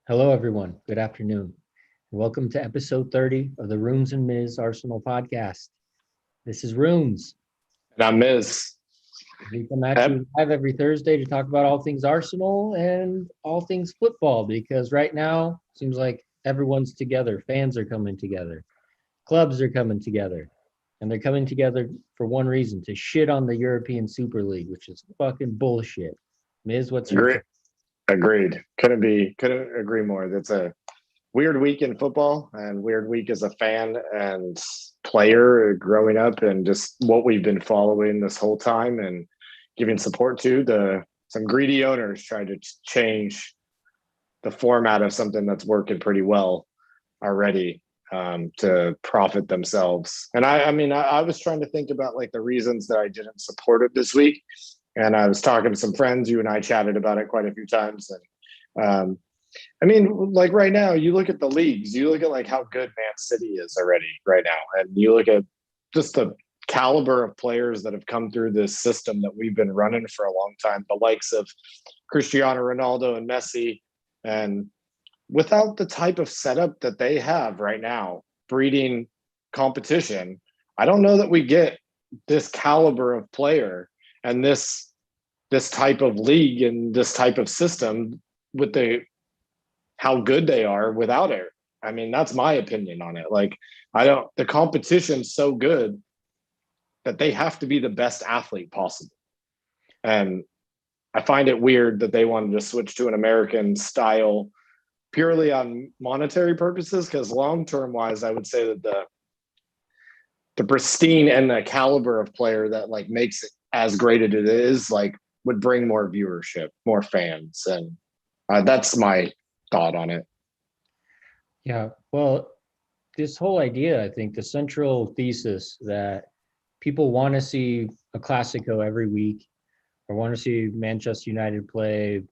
Hello, everyone. Good afternoon. Welcome to episode 30 of the ROONS MIZZ Arsenal podcast. This is ROONS. And I'm Miz. We come at Yep. you live every Thursday to talk about all things Arsenal and all things football because right now it seems like everyone's together. Fans are coming together. Clubs are coming together. And they're coming together for one reason, to shit on the European Super League, which is fucking bullshit. Miz, what's your Agree- take? Agreed. Couldn't agree more. That's a weird week in football and weird week as a fan and player growing up and just what we've been following this whole time and giving support to. The some greedy owners tried to change the format of something that's working pretty well already to profit themselves. And I was trying to think about like the reasons that I didn't support it this week. And I was talking to some friends. You and I chatted about it quite a few times. And like right now, you look at the leagues, you look at like how good Man City is already right now. And you look at just the caliber of players that have come through this system that we've been running for a long time, the likes of Cristiano Ronaldo and Messi. And without the type of setup that they have right now, breeding competition, I don't know that we get this caliber of player and this type of league and this type of system with the how good they are without it. I mean, that's my opinion on it. Like, I don't the competition's so good that they have to be the best athlete possible. And I find it weird that they wanted to switch to an American style purely on monetary purposes, because long term wise, I would say that the pristine and the caliber of player that like makes it as great as it is like would bring more viewership, more fans, and that's my thought on it. Yeah, well, this whole idea, I think the central thesis that people want to see a Clasico every week or want to see Manchester United play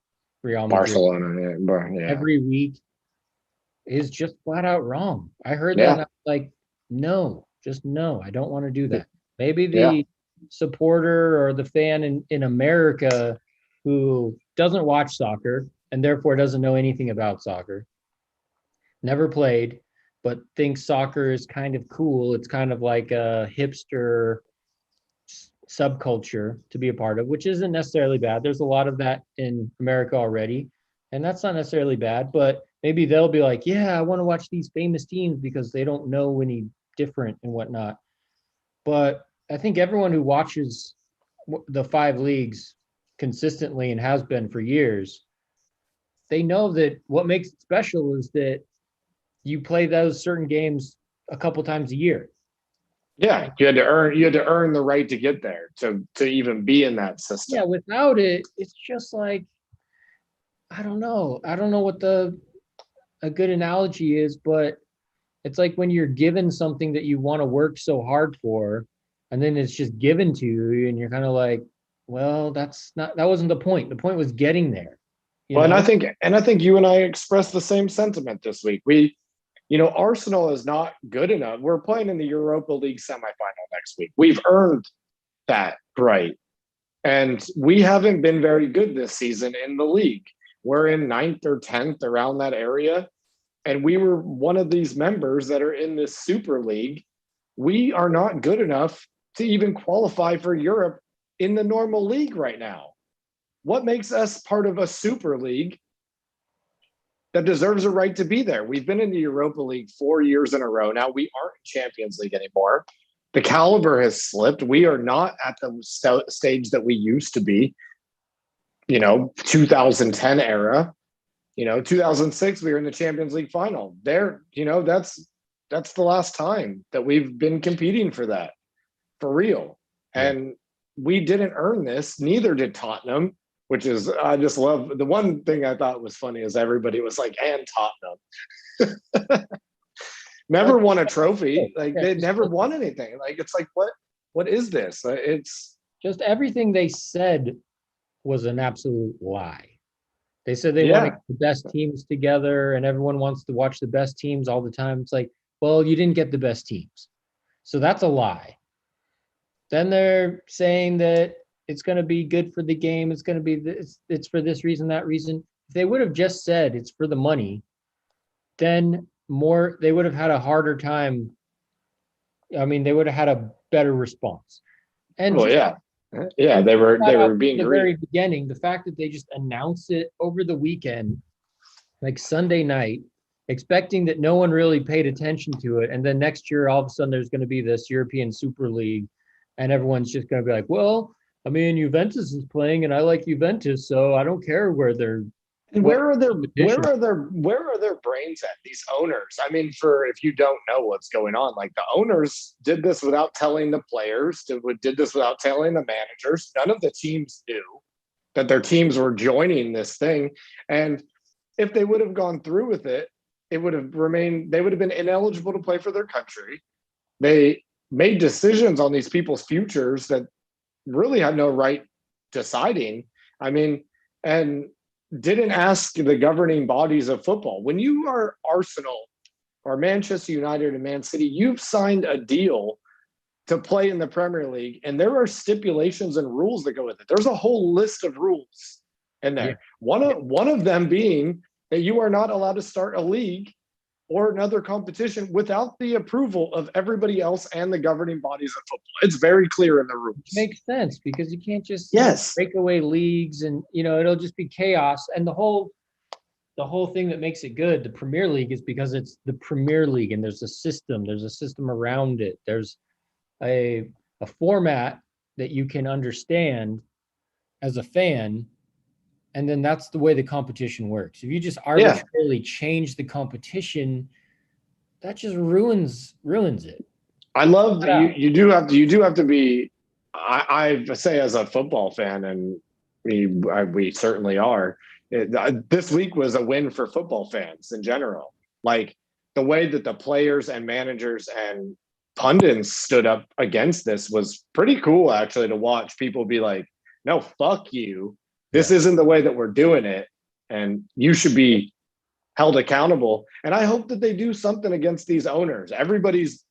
Real Madrid Barcelona, yeah, every week is just flat out wrong. I heard that and yeah, I was like, no, just no, I don't want to do that. Maybe yeah. the supporter or the fan in America who doesn't watch soccer and therefore doesn't know anything about soccer, never played, but thinks soccer is kind of cool. It's kind of like a hipster subculture to be a part of, which isn't necessarily bad. There's a lot of that in America already, and that's not necessarily bad, but maybe they'll be like, yeah, I want to watch these famous teams because they don't know any different and whatnot. But I think everyone who watches the five leagues consistently and has been for years, they know that what makes it special is that you play those certain games a couple times a year. Yeah, you had to earn the right to get there to even be in that Yeah, system. without it, it's just like I don't know. I don't know what the a good analogy is, but it's like when you're given something that you want to work so hard for, and then it's just given to you, and you're kind of like, well, that wasn't the point. The point was getting there, you Well, and I know? think and I think you and I expressed the same sentiment this week. Arsenal is not good enough. We're playing in the Europa League semifinal next week. We've earned that right. And we haven't been very good this season in the league. We're in ninth or 10th around that area. And we were one of these members that are in this Super League. We are not good enough to even qualify for Europe in the normal league right now. What makes us part of a Super League that deserves a right to be there? We've been in the Europa League 4 years in a row. Now we aren't in Champions League anymore. The caliber has slipped. We are not at the stage that we used to be. 2010 era. 2006 we were in the Champions League final. That's the last time that we've been competing for that for real. Yeah. And we didn't earn this. Neither did Tottenham, which is I just love. The one thing I thought was funny is everybody was like, and Tottenham never won a trophy. Like they never won anything. Like it's like what is this? It's Just everything they said was an absolute lie. They said they want to yeah. get the best teams together and everyone wants to watch the best teams all the time. It's like, well, you didn't get the best teams. So that's a lie. Then they're saying that it's going to be good for the game. It's going to be this, it's for this reason, that reason. if they would have just said it's for the money, then they would have had a harder time. I mean, they would have had a better response. And Well, just yeah, yeah, they were from being the very green. beginning, the fact that they just announced it over the weekend, like Sunday night, expecting that no one really paid attention to it, and then next year all of a sudden there's going to be this European Super League, and everyone's just going to be like, well, I mean, Juventus is playing, and I like Juventus, so I don't care where they're And what where competition. are their brains at, these owners? I mean, for if you don't know what's going on, like the owners did this without telling the players, did this without telling the managers. None of the teams knew that their teams were joining this thing. And if they would have gone through with it, it would have remained, they would have been ineligible to play for their country. They made decisions on these people's futures that really had no right deciding. I mean, and didn't ask the governing bodies of football. When you are Arsenal or Manchester United and Man City, you've signed a deal to play in the Premier League, and there are stipulations and rules that go with it. There's a whole list of rules in Yeah, there. One of them being that you are not allowed to start a league or another competition without the approval of everybody else and the governing bodies of football. It's very clear in the rules. makes sense because you can't just Yes. break away leagues, and it'll just be chaos. And the whole thing that makes it good, the Premier League, is because it's the Premier League, and there's a system around it. There's a format that you can understand as a fan, and then that's the way the competition works. If you just arbitrarily change the competition, that just ruins it. I love that you do have to be. I say as a football fan, and we certainly are. This week was a win for football fans in general. Like the way that the players and managers and pundits stood up against this was pretty cool, actually, to watch people be like, "No, fuck you. This isn't the way that we're doing it, and you should be held accountable." And I hope that they do something against these owners. Everybody's,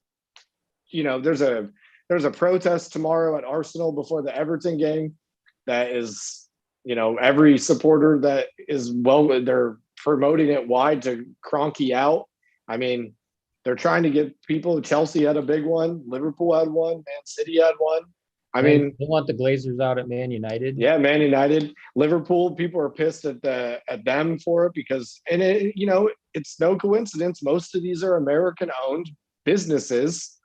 there's a protest tomorrow at Arsenal before the Everton game. That is, every supporter that is, well, they're promoting it wide to kroenkeout. I mean, they're trying to get people. Chelsea had a big one. Liverpool had one. Man City had one. I mean, they want the Glazers out at Man United. Yeah, Man United, Liverpool. People are pissed at them for it because, and it's no coincidence. Most of these are American-owned businesses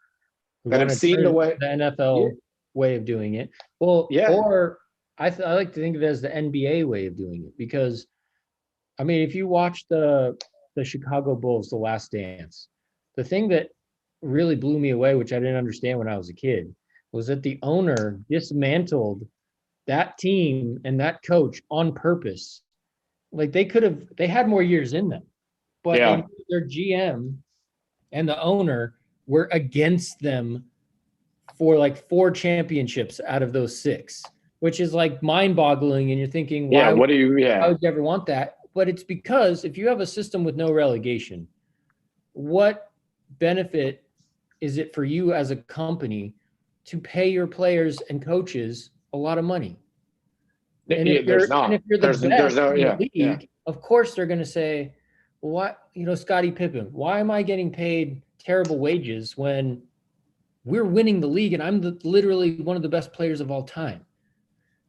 that have seen the way the NFL way of doing it. Well, yeah, or I like to think of it as the NBA way of doing it, because I mean, if you watch the Chicago Bulls, The Last Dance, the thing that really blew me away, which I didn't understand when I was a kid, was that the owner dismantled that team and that coach on purpose. Like they had more years in them, but yeah, their GM and the owner were against them for like 4 championships out of those 6, which is like mind-boggling. And you're thinking, yeah. why What do you? why Yeah, would you ever want that? But it's because if you have a system with no relegation, what benefit is it for you as a company to pay your players and coaches a lot of money? And if there's not. you're the There's best no. in the Yeah, yeah. league, of course they're going to say, well, what, Scottie Pippen, why am I getting paid terrible wages when we're winning the league and I'm literally one of the best players of all time?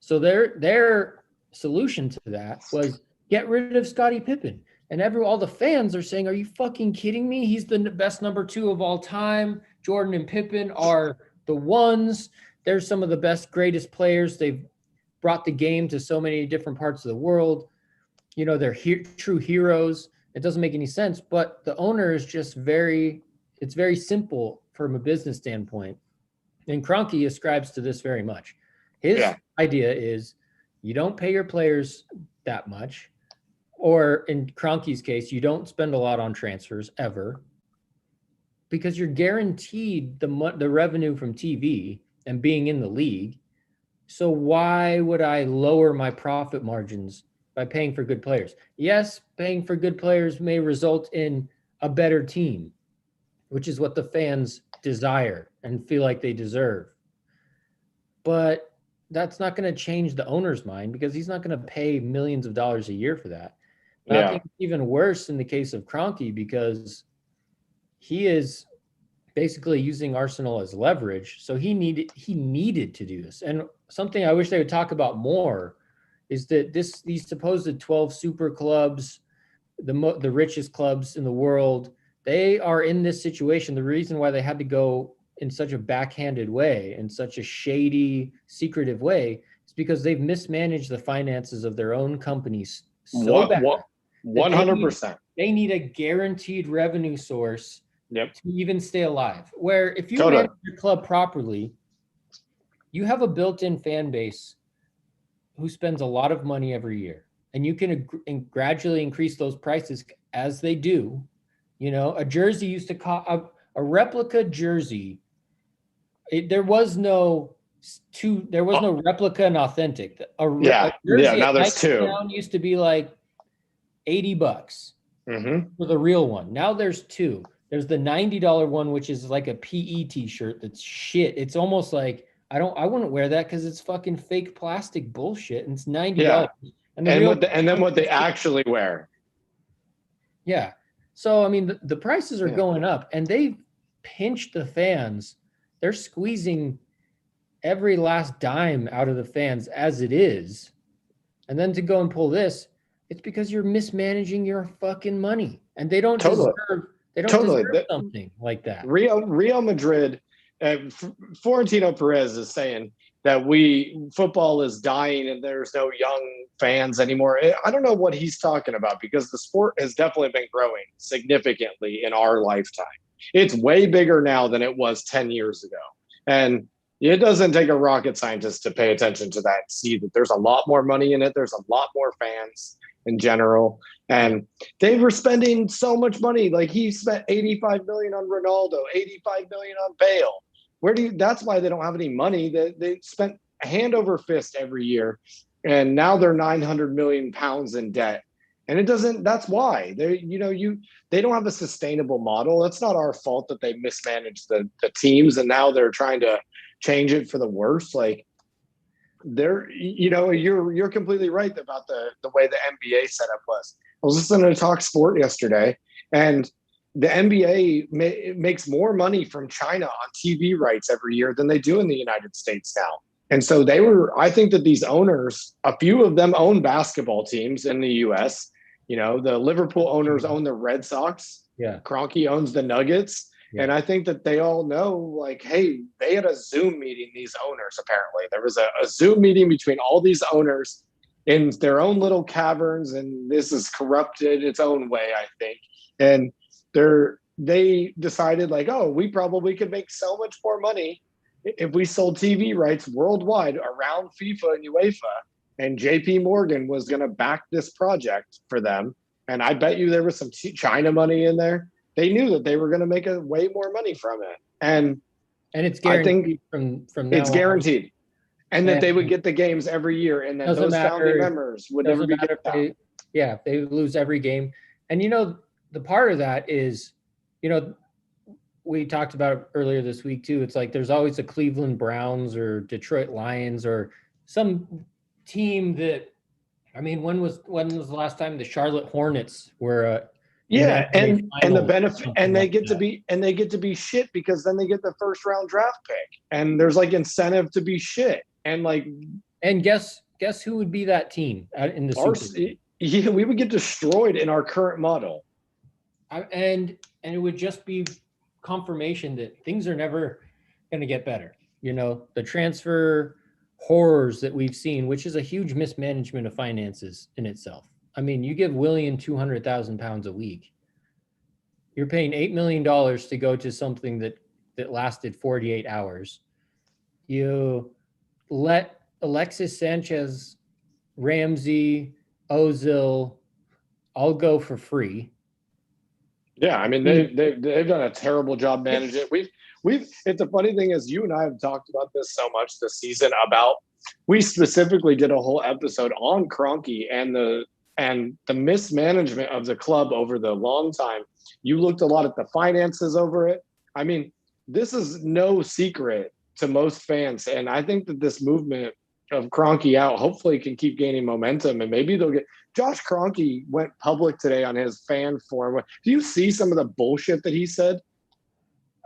So their solution to that was get rid of Scottie Pippen. And all the fans are saying, are you fucking kidding me? He's the best number 2 of all time. Jordan and Pippen are the ones. They're some of the best, greatest players. They've brought the game to so many different parts of the world. They're true heroes. It doesn't make any sense, but the owner is just it's very simple from a business standpoint. And Kroenke ascribes to this very much. His idea is you don't pay your players that much, or in Kroenke's case, you don't spend a lot on transfers ever, because you're guaranteed the revenue from TV and being in the league. So why would I lower my profit margins by paying for good players? Yes, paying for good players may result in a better team, which is what the fans desire and feel like they deserve. But that's not going to change the owner's mind, because he's not going to pay millions of dollars a year for that. And I Yeah. think it's even worse in the case of Kroenke because he is basically using Arsenal as leverage. So he needed to do this. And something I wish they would talk about more is that these supposed 12 super clubs, the richest clubs in the world, they are in this situation. The reason why they had to go in such a backhanded way, in such a shady, secretive way, is because they've mismanaged the finances of their own companies so bad. 100%. They need a guaranteed revenue source Yep. to even stay alive. Where if you Totally. manage your club properly, you have a built-in fan base who spends a lot of money every year, and you can gradually increase those prices as they do. You know, a jersey used to cost a replica jersey. There was no replica and authentic. A jersey Now at there's Nike two. Town used to be like $80 for the real one. Now there's two. There's the $90 one, which is like a PE t-shirt that's shit. It's almost like I wouldn't wear that because it's fucking fake plastic bullshit, and it's $90. Yeah. And then what they actually wear. Yeah. So I mean the prices are going up, and they've pinched the fans. They're squeezing every last dime out of the fans as it is. And then to go and pull this, it's because you're mismanaging your fucking money. And they don't deserve something like that. Real Madrid, Florentino Perez is saying that football is dying and there's no young fans anymore. I don't know what he's talking about, because the sport has definitely been growing significantly in our lifetime. It's way bigger now than it was 10 years ago. And it doesn't take a rocket scientist to pay attention to that, see that there's a lot more money in it. There's a lot more fans in general. And they were spending so much money. Like, he spent 85 million on Ronaldo, 85 million on Bale. That's why they don't have any money. They spent hand over fist every year. And now they're 900 million pounds in debt. And that's why they don't have a sustainable model. It's not our fault that they mismanaged the teams, and now they're trying to change it for the worse. Like, you're completely right about the way the NBA setup was. I was listening to Talk Sport yesterday, and the NBA makes more money from China on TV rights every year than they do in the United States now. And so I think that these owners, a few of them own basketball teams in the US. The Liverpool owners own the Red Sox. Yeah. Kroenke owns the Nuggets. Yeah. And I think that they all know, like, hey, they had a Zoom meeting, these owners, apparently. There was a Zoom meeting between all these owners in their own little caverns, and this is corrupted its own way, I think. And they decided, like, oh, we probably could make so much more money if we sold TV rights worldwide around FIFA and UEFA. And JP Morgan was going to back this project for them. And I bet you there was some China money in there. They knew that they were going to make way more money from it. And it's guaranteed from now it's guaranteed. And that they would get the games every year, and that those founding members would never be kicked out. If they lose every game. And, the part of that is, we talked about it earlier this week too. It's like there's always the Cleveland Browns or Detroit Lions or some team that, I mean, when was the last time the Charlotte Hornets were and the benefit, and they get to be shit, because then they get the first round draft pick, and there's like incentive to be shit. And guess who would be that team in the Super Bowl? Yeah, we would get destroyed in our current model. And it would just be confirmation that things are never going to get better. The transfer horrors that we've seen, which is a huge mismanagement of finances in itself. I mean, you give Willian 200,000 pounds a week. You're paying $8 million to go to something that lasted 48 hours. You let Alexis Sanchez, Ramsey, Ozil all go for free. Yeah, I mean, they've done a terrible job managing it. It's a funny thing is, you and I have talked about this so much this season we specifically did a whole episode on Kroenke and the mismanagement of the club over the long time. You looked a lot at the finances over it. I mean, this is no secret to most fans. And I think that this movement of Kroenke out, hopefully can keep gaining momentum, and maybe they'll get. Josh Kroenke went public today on his fan forum. Do you see some of the bullshit that he said?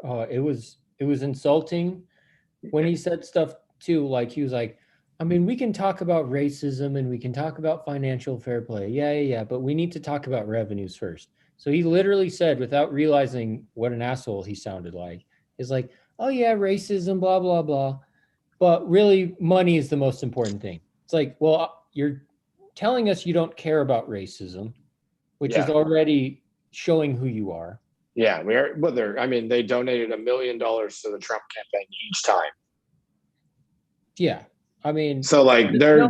It was insulting when he said stuff too. Like he was like, I mean, we can talk about racism and we can talk about financial fair play. Yeah. But we need to talk about revenues first. So he literally said, without realizing what an asshole he sounded like, is like, oh yeah, racism, blah, blah, blah. But really, money is the most important thing. It's like, well, you're telling us you don't care about racism, which is already showing who you are. Yeah, we are. But they donated $1 million to the Trump campaign each time. Yeah, I mean, so like they're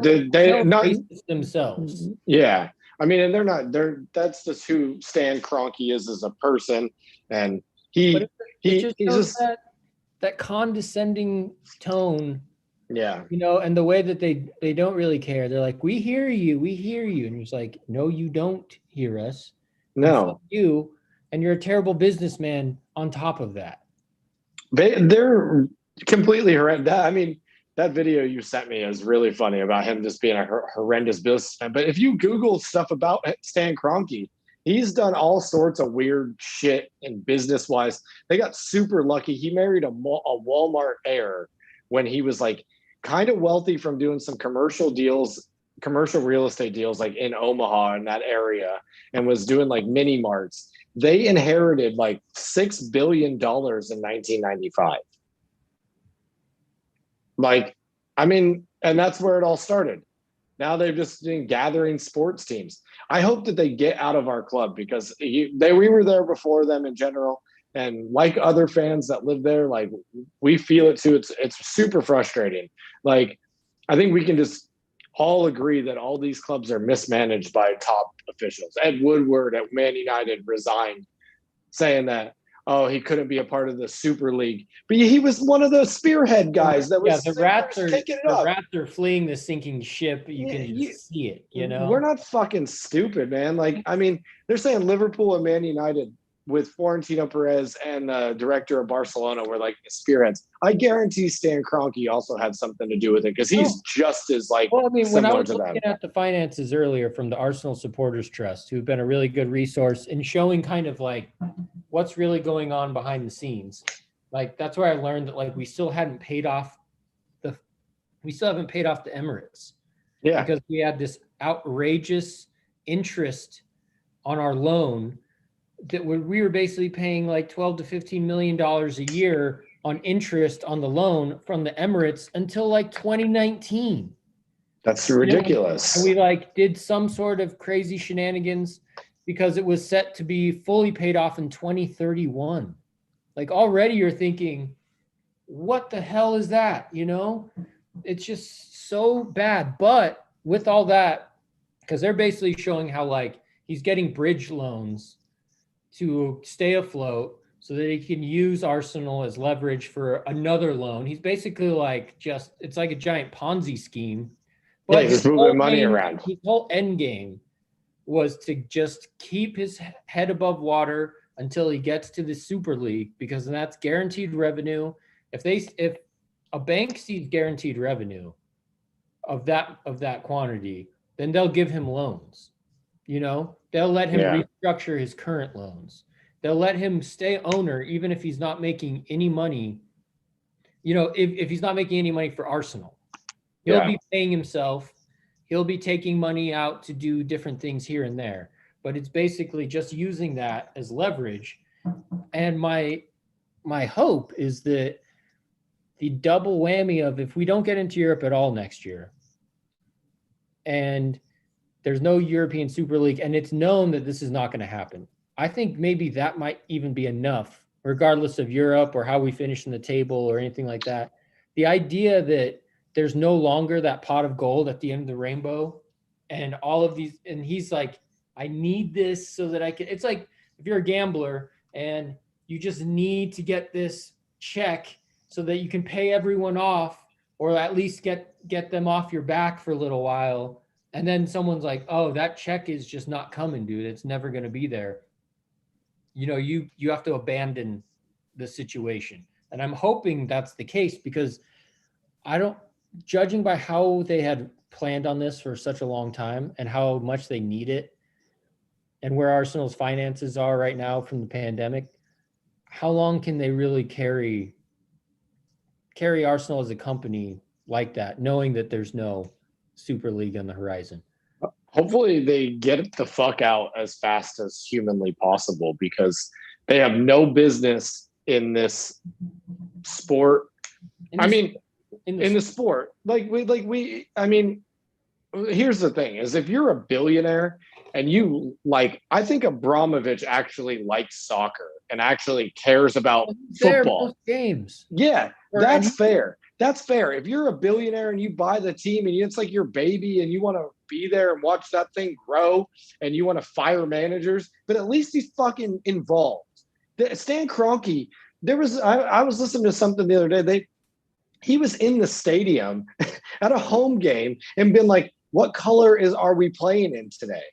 not racist themselves. Yeah, I mean, and they're not. That's just who Stan Kroenke is as a person, and he's just that condescending tone. Yeah, and the way that they don't really care. They're like, we hear you, and it's like, no, you don't hear us. No, you, and you're a terrible businessman on top of that. They're completely horrendous. I mean, that video you sent me is really funny about him just being a horrendous businessman. But if you Google stuff about Stan Kroenke, he's done all sorts of weird shit in business wise. They got super lucky. He married a Walmart heir when he was like kind of wealthy from doing some commercial real estate deals like in Omaha in that area, and was doing like mini marts. They inherited like $6 billion in 1995. Like, I mean, and that's where it all started. Now they've just been gathering sports teams. I hope that they get out of our club because we were there before them in general. And like other fans that live there, like we feel it too. It's super frustrating. Like, I think we can just all agree that all these clubs are mismanaged by top officials. Ed Woodward at Man United resigned, saying that, oh, he couldn't be a part of the Super League. But he was one of the spearhead guys that was the rats are fleeing the sinking ship. You can just see it, We're not fucking stupid, man. Like, I mean, they're saying Liverpool and Man United with Florentino Perez and the director of Barcelona were like the spearheads. I guarantee Stan Kroenke also had something to do with it because he's just as like. Well, I mean, when I was looking at the finances earlier from the Arsenal Supporters Trust, who've been a really good resource in showing kind of like what's really going on behind the scenes. Like that's where I learned that like we still haven't paid off the Emirates. Yeah. Because we had this outrageous interest on our loan that we were basically paying like $12 to $15 million a year on interest on the loan from the Emirates until like 2019. That's ridiculous. And we like did some sort of crazy shenanigans because it was set to be fully paid off in 2031. Like already you're thinking, what the hell is that? It's just so bad. But with all that, because they're basically showing how like he's getting bridge loans to stay afloat so that he can use Arsenal as leverage for another loan. He's basically like it's like a giant Ponzi scheme. But he's just moving money around. His whole end game was to just keep his head above water until he gets to the Super League, because that's guaranteed revenue. If a bank sees guaranteed revenue of that quantity, then they'll give him loans. They'll let him restructure his current loans. They'll let him stay owner even if he's not making any money. If he's not making any money for Arsenal, he'll be paying himself. He'll be taking money out to do different things here and there. But it's basically just using that as leverage. And my hope is that the double whammy of if we don't get into Europe at all next year, and there's no European Super League, and it's known that this is not going to happen, I think maybe that might even be enough, regardless of Europe or how we finish in the table or anything like that. The idea that there's no longer that pot of gold at the end of the rainbow and all of these, and he's like, I need this so that I can, it's like if you're a gambler and you just need to get this check so that you can pay everyone off, or at least get them off your back for a little while. And then someone's like, oh, that check is just not coming, dude. It's never going to be there. You have to abandon the situation. And I'm hoping that's the case, because judging by how they had planned on this for such a long time and how much they need it and where Arsenal's finances are right now from the pandemic, how long can they really carry Arsenal as a company like that, knowing that there's no Super League on the horizon? Hopefully they get it the fuck out as fast as humanly possible, because they have no business in this sport. In the sport, here's the thing is, if you're a billionaire and I think Abramovich actually likes soccer and actually cares about football games. Yeah, that's fair. That's fair. If you're a billionaire and you buy the team and it's like your baby and you want to be there and watch that thing grow and you want to fire managers, but at least he's fucking involved. Stan Kroenke, I was listening to something the other day. He was in the stadium at a home game and been like, what color are we playing in today?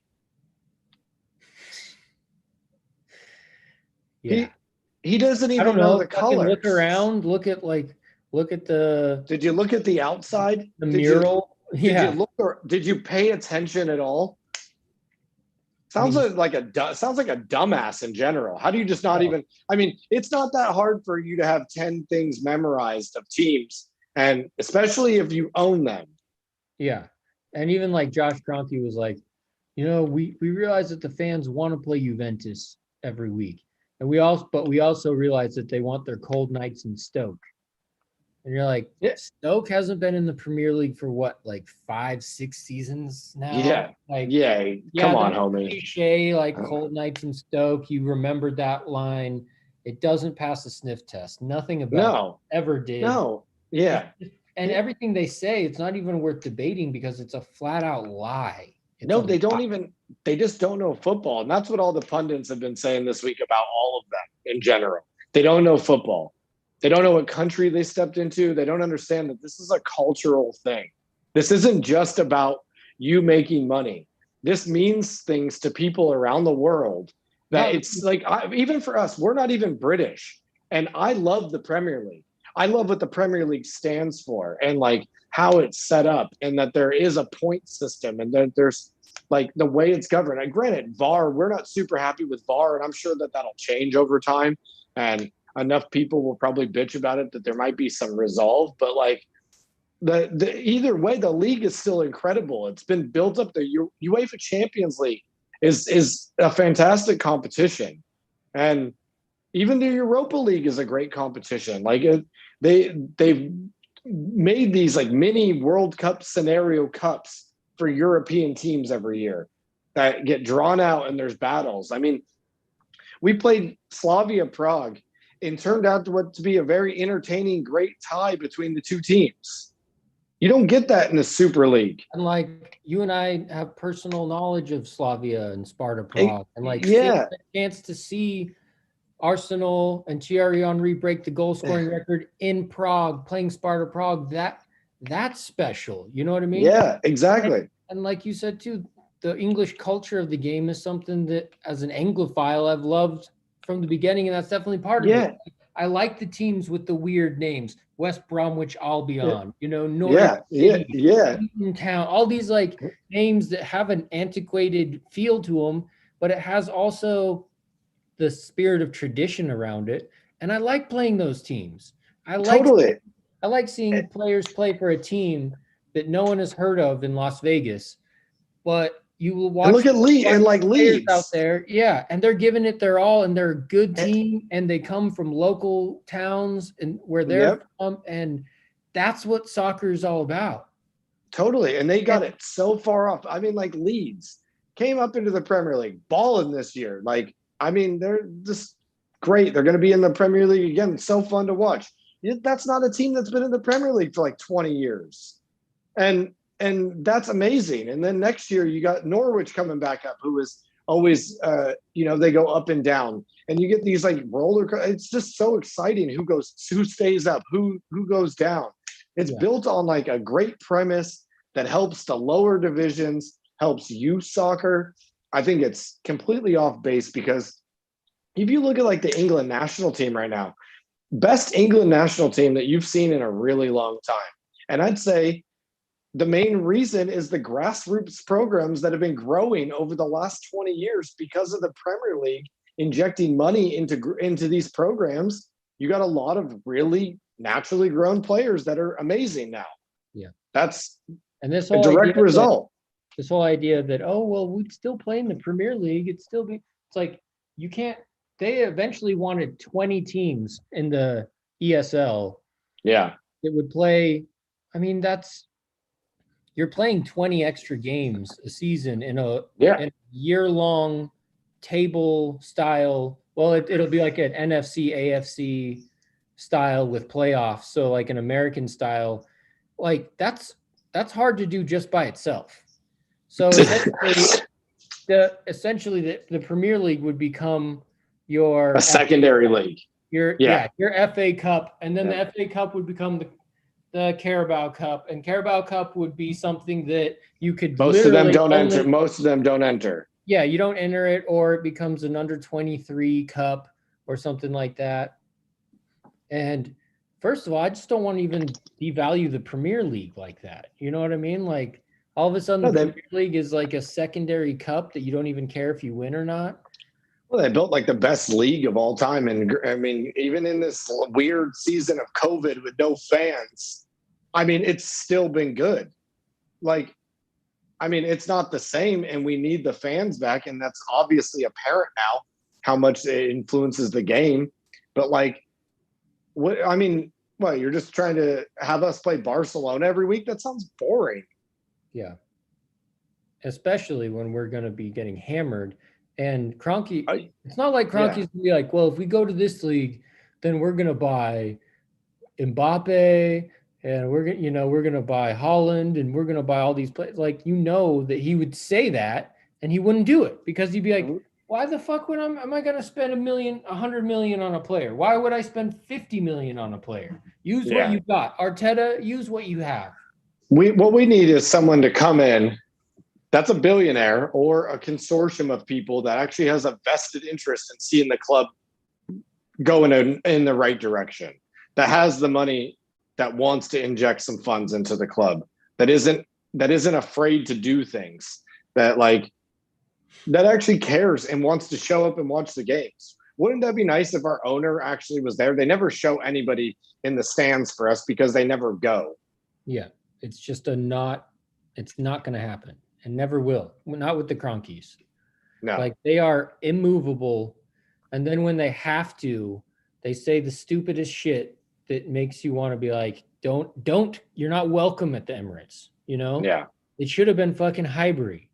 Yeah. He doesn't even know the colors. Look around, look at the. Did you look at the outside? The mural? Did you pay attention at all? Sounds like a dumbass in general. How do you just not even? I mean, it's not that hard for you to have 10 things memorized of teams, and especially if you own them. Yeah, and even like Josh Kroenke was like, we realize that the fans want to play Juventus every week, and we also realize that they want their cold nights in Stoke. And you're like, Stoke hasn't been in the Premier League for what, like 5-6 seasons now? Yeah. Come on, homie. Cliche, like cold nights in Stoke. You remembered that line. It doesn't pass the sniff test. Nothing about it ever did. No. Yeah. And everything they say, it's not even worth debating because it's a flat out lie. They just don't know football. And that's what all the pundits have been saying this week about all of them in general. They don't know football. They don't know what country they stepped into. They don't understand that this is a cultural thing. This isn't just about you making money. This means things to people around the world that it's like, even for us, we're not even British. And I love the Premier League. I love what the Premier League stands for and like how it's set up, and that there is a point system, and that there's like the way it's governed. And granted, VAR, we're not super happy with VAR, and I'm sure that that'll change over time. And enough people will probably bitch about it that there might be some resolve, but like the either way, the league is still incredible. It's been built up. The UEFA Champions League is a fantastic competition, and even the Europa League is a great competition. Like they've made these like mini World Cup scenario cups for European teams every year that get drawn out, and there's battles. I mean, we played Slavia Prague, and turned out to be a very entertaining, great tie between the two teams. You don't get that in the Super League. And like you and I have personal knowledge of Slavia and Sparta Prague, and like a chance to see Arsenal and Thierry Henry break the goal scoring record in Prague, playing Sparta Prague. That's special. You know what I mean? Yeah, exactly. And like you said too, the English culture of the game is something that, as an Anglophile, I've loved from the beginning, and that's definitely part of it. I like the teams with the weird names: West Bromwich Albion, Norwich City, Town, all these like names that have an antiquated feel to them, but it has also the spirit of tradition around it. And I like playing those teams. I like seeing players play for a team that no one has heard of in Las Vegas, but you will watch. And look at Leeds out there, and they're giving it their all, and they're a good team, and they come from local towns and where they're from, and that's what soccer is all about. Totally, and they got it so far up. I mean, like Leeds came up into the Premier League, balling this year. Like, I mean, they're just great. They're going to be in the Premier League again. It's so fun to watch. That's not a team that's been in the Premier League for like 20 years, and that's amazing. And then next year you got Norwich coming back up, who is always, they go up and down, and you get these like it's just so exciting. Who stays up, who goes down. It's built on like a great premise that helps the lower divisions, helps youth soccer. I think it's completely off base, because if you look at like the England national team right now, best England national team that you've seen in a really long time. And I'd say the main reason is the grassroots programs that have been growing over the last 20 years because of the Premier League injecting money into these programs. You got a lot of really naturally grown players that are amazing now. Yeah. That's and this a whole direct result. This whole idea that, oh, well, we'd still play in the Premier League. It's like, you can't, they eventually wanted 20 teams in the ESL. Yeah. That would play. I mean, you're playing 20 extra games a season in a year-long table style. Well, it'll be like an NFC, AFC style with playoffs. So like an American style, like that's hard to do just by itself. So essentially the Premier League would become your a secondary league. Your FA Cup, and then the FA Cup would become the Carabao Cup, and Carabao Cup would be something that you could most of them don't enter. Yeah, you don't enter it, or it becomes an under 23 cup or something like that. And first of all, I just don't want to even devalue the Premier League like that. You know what I mean? Like all of a sudden, the Premier League is like a secondary cup that you don't even care if you win or not. Well, they built like the best league of all time. And I mean, even in this weird season of COVID with no fans, I mean, it's still been good. Like, I mean, it's not the same, and we need the fans back. And that's obviously apparent now how much it influences the game. But like, you're just trying to have us play Barcelona every week? That sounds boring. Yeah. Especially when we're going to be getting hammered. And Kroenke, it's not like Kroenke's going to be like, well, if we go to this league, then we're going to buy Mbappe, and we're going to buy Holland, and we're going to buy all these players. Like, that he would say that, and he wouldn't do it, because he'd be like, why the fuck am I going to spend $100 million on a player? Why would I spend $50 million on a player? Use what you got. Arteta, use what you have. What we need is someone to come in that's a billionaire or a consortium of people that actually has a vested interest in seeing the club go in the right direction, that has the money, that wants to inject some funds into the club, that isn't afraid to do things, that actually cares and wants to show up and watch the games. Wouldn't that be nice if our owner actually was there? They never show anybody in the stands for us because they never go. Yeah, it's just it's not going to happen, and never will. Not with the Kroenkes. No. Like, they are immovable. And then when they have to, they say the stupidest shit that makes you want to be like, don't, you're not welcome at the Emirates, Yeah. It should have been fucking Highbury,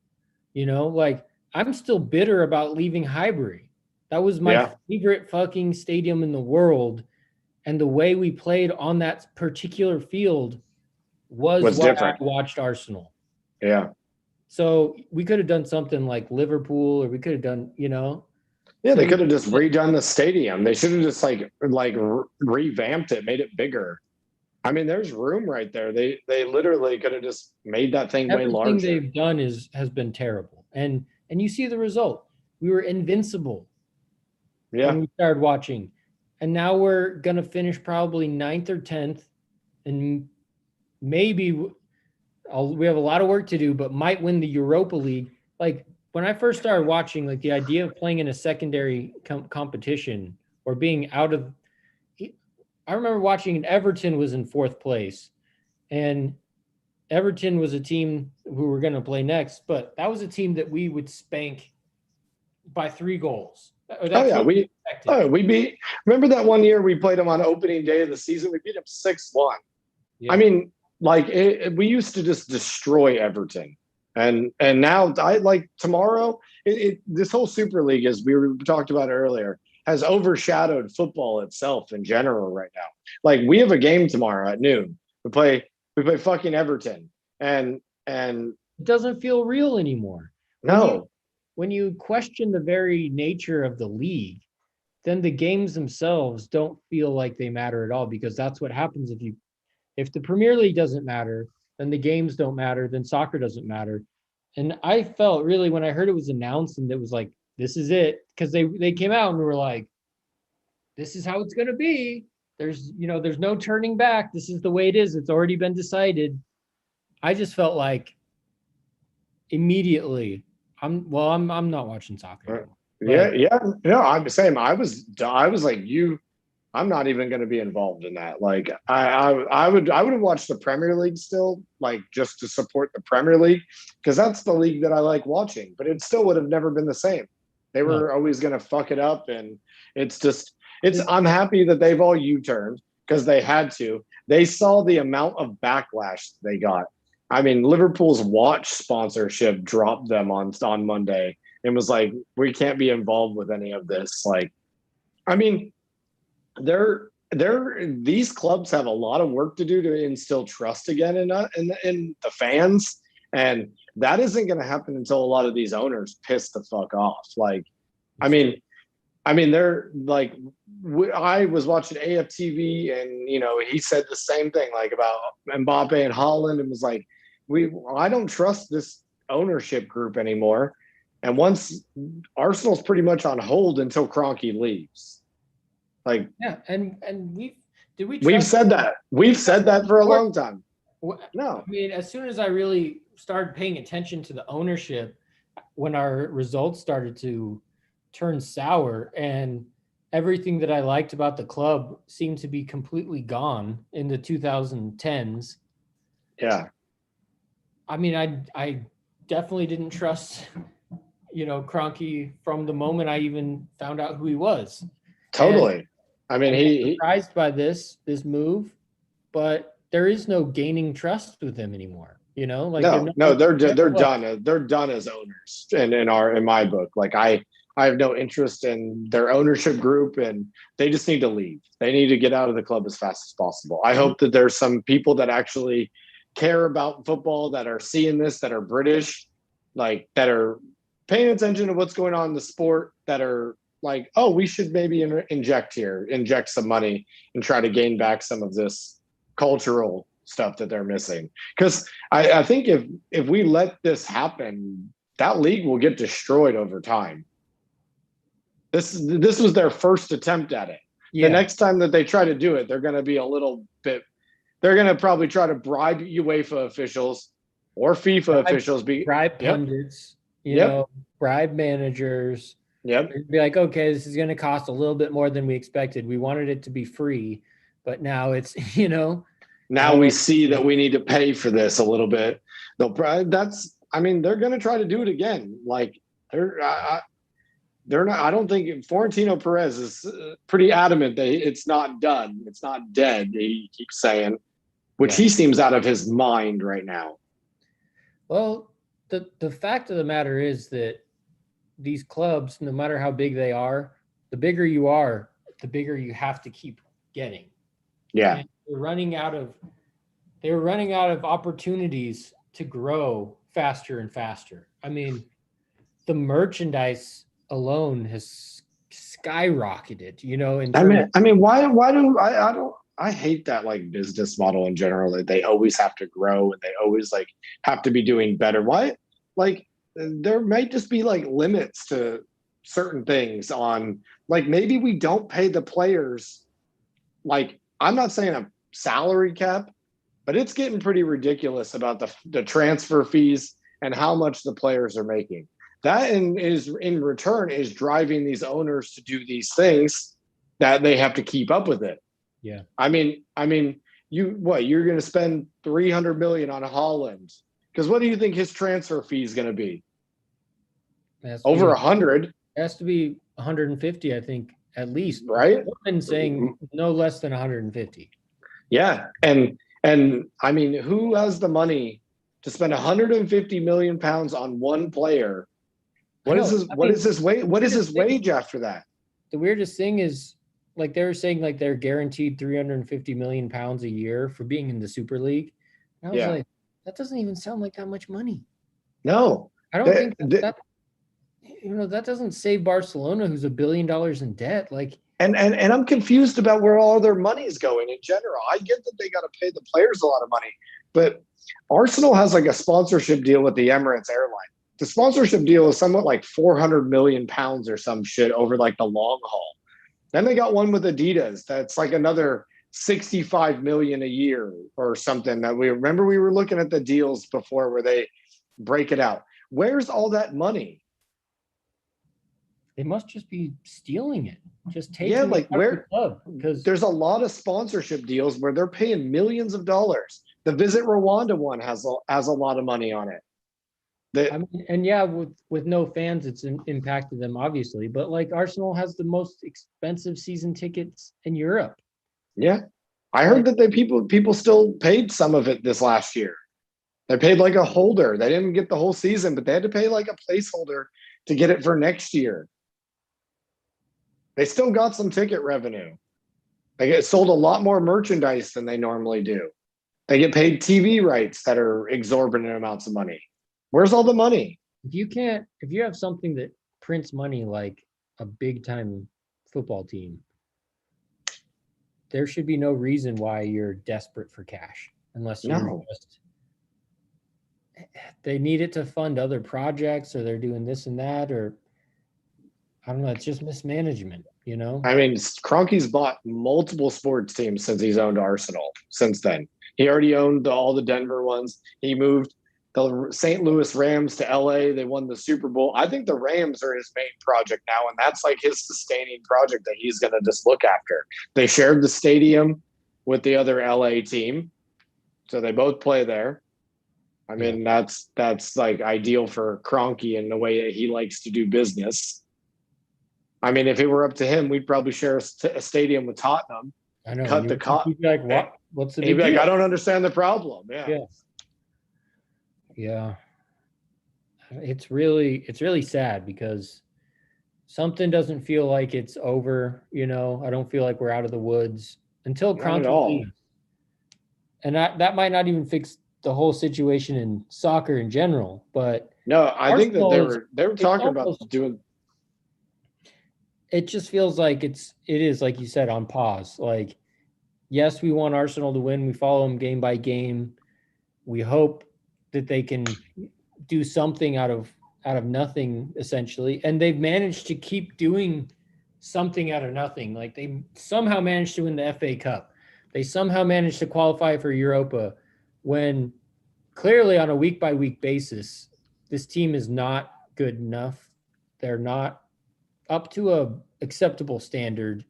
like, I'm still bitter about leaving Highbury. That was my favorite fucking stadium in the world. And the way we played on that particular field was why different. I watched Arsenal. Yeah. So we could have done something like Liverpool, or we could have done, Yeah, they could have just redone the stadium. They should have just revamped it, made it bigger. I mean, there's room right there. They literally could have just made that thing way larger. Everything they've done has been terrible. And you see the result. We were invincible when we started watching. And now we're going to finish probably 9th or 10th. And maybe we have a lot of work to do, but might win the Europa League. Like, when I first started watching, like, the idea of playing in a secondary competition or being out of, I remember watching Everton was in 4th place, and Everton was a team who were going to play next, but that was a team that we would spank by 3 goals. We beat. Remember that one year we played them on opening day of the season? We beat them 6-1. Yeah. I mean, we used to just destroy Everton. And now tomorrow, this whole Super League, as we talked about earlier, has overshadowed football itself in general right now. Like, we have a game tomorrow at noon. We play fucking Everton, and it doesn't feel real anymore. No. When you question the very nature of the league, then the games themselves don't feel like they matter at all, because that's what happens if the Premier League doesn't matter, then the games don't matter, then soccer doesn't matter. And I felt really, when I heard it was announced and it was like, this is it, because they came out and were like, this is how it's going to be. there's no turning back. This is the way it is. It's already been decided. I just felt like immediately I'm not watching soccer anymore. Yeah. No, I'm the same. I was like you. I'm not even going to be involved in that. Like I would have watched the Premier League still, like just to support the Premier League, because that's the league that I like watching. But it still would have never been the same. They were always going to fuck it up, and I'm happy that they've all U-turned because they had to. They saw the amount of backlash they got. I mean, Liverpool's watch sponsorship dropped them on Monday and was like, we can't be involved with any of this. Like, I mean, these clubs have a lot of work to do to instill trust again in the fans, and that isn't going to happen until a lot of these owners piss the fuck off. Like, I mean, they're like, I was watching AFTV, and he said the same thing, like about Mbappe and Haaland, and was like, I don't trust this ownership group anymore. And once Arsenal's pretty much on hold until Kroenke leaves. Like, yeah, and we've said that for a long time. No, I mean, as soon as I really started paying attention to the ownership, when our results started to turn sour and everything that I liked about the club seemed to be completely gone in the 2010s. Yeah. I mean, I definitely didn't trust, Kroenke from the moment I even found out who he was. Totally. And I mean, I'm surprised by this move, but there is no gaining trust with him anymore. Like they're done. They're done as owners in my book. Like I have no interest in their ownership group, and they just need to leave. They need to get out of the club as fast as possible. I hope that there's some people that actually care about football that are seeing this, that are British, like that are paying attention to what's going on in the sport, that are like, oh, we should maybe inject some money and try to gain back some of this cultural stuff that they're missing. Because I think if we let this happen, that league will get destroyed over time. This was their first attempt at it. Yeah. The next time that they try to do it, they're going to be a little bit. They're going to probably try to bribe UEFA officials or FIFA officials. Bribe pundits, bribe managers. Yep. Be like, okay, this is going to cost a little bit more than we expected. We wanted it to be free, but now it's, Now we see that we need to pay for this a little bit. They're going to try to do it again. Like they're not. I don't think Florentino Perez is pretty adamant that it's not done. It's not dead. He keeps saying, which he seems out of his mind right now. Well, the fact of the matter is that these clubs, no matter how big they are, the bigger you are, the bigger you have to keep getting. Yeah. And they were running out of opportunities to grow faster and faster. I mean, the merchandise alone has skyrocketed, I hate that like business model in general, that they always have to grow and they always like have to be doing better. Why? Like there might just be like limits to certain things on, like, maybe we don't pay the players. Like, I'm not saying a salary cap, but it's getting pretty ridiculous about the transfer fees and how much the players are making. That in return is driving these owners to do these things that they have to keep up with it. Yeah. I mean, you're going to spend $300 million on Haaland, because what do you think his transfer fee is going to be? Over 100. It has to be 150, I think, at least. Right? I've been saying no less than 150. Yeah, and I mean, who has the money to spend 150 million pounds on one player? What is his wage after that? The weirdest thing is, like, they were saying, like, they're guaranteed 350 million pounds a year for being in the Super League. And I was like, that doesn't even sound like that much money. No, I don't think that that doesn't save Barcelona, who's $1 billion in debt. Like, and I'm confused about where all their money is going in general. I get that they got to pay the players a lot of money, but Arsenal has like a sponsorship deal with the Emirates airline. The sponsorship deal is somewhat like 400 million pounds or some shit over like the long haul. Then they got one with Adidas that's like another 65 million a year or something. That we remember we were looking at the deals before where they break it out. Where's all that money? They must just be stealing it, just taking Yeah, it like out of the where club, because there's a lot of sponsorship deals where they're paying millions of dollars. The Visit Rwanda one has a lot of money on it. I mean, and yeah, with no fans, it's impacted them obviously. But like Arsenal has the most expensive season tickets in Europe. Yeah, I heard that people still paid some of it this last year. They paid like a holder. They didn't get the whole season, but they had to pay like a placeholder to get it for next year. They still got some ticket revenue. They get sold a lot more merchandise than they normally do. They get paid TV rights that are exorbitant amounts of money. Where's all the money? If you have something that prints money like a big time football team, there should be no reason why you're desperate for cash unless you're No. just they need it to fund other projects, or they're doing this and that, or I don't know, it's just mismanagement, you know? I mean, Kroenke's bought multiple sports teams since he's owned Arsenal. Since then, he already owned all the Denver ones. He moved the St. Louis Rams to LA. They won the Super Bowl. I think the Rams are his main project now, and that's like his sustaining project that he's going to just look after. They shared the stadium with the other LA team, so they both play there. I mean, that's like ideal for Kroenke in the way that he likes to do business. I mean, if it were up to him, we'd probably share a stadium with Tottenham. I know. Cut the cost. He'd be like, what? What's the He'd big be like, deal? I don't understand the problem. Yeah. Yeah. It's really sad because something doesn't feel like it's over, you know. I don't feel like we're out of the woods until Not at Kroenke all. leaves. And that might not even fix the whole situation in soccer in general, but No, I think that Arsenal they were talking about almost, doing. it just feels like it is like you said, on pause. Like, yes, we want Arsenal to win. We follow them game by game. We hope that they can do something out of nothing, essentially. And they've managed to keep doing something out of nothing. Like, they somehow managed to win the FA Cup. They somehow managed to qualify for Europa, when clearly on a week by week basis, this team is not good enough. They're not up to a acceptable standard.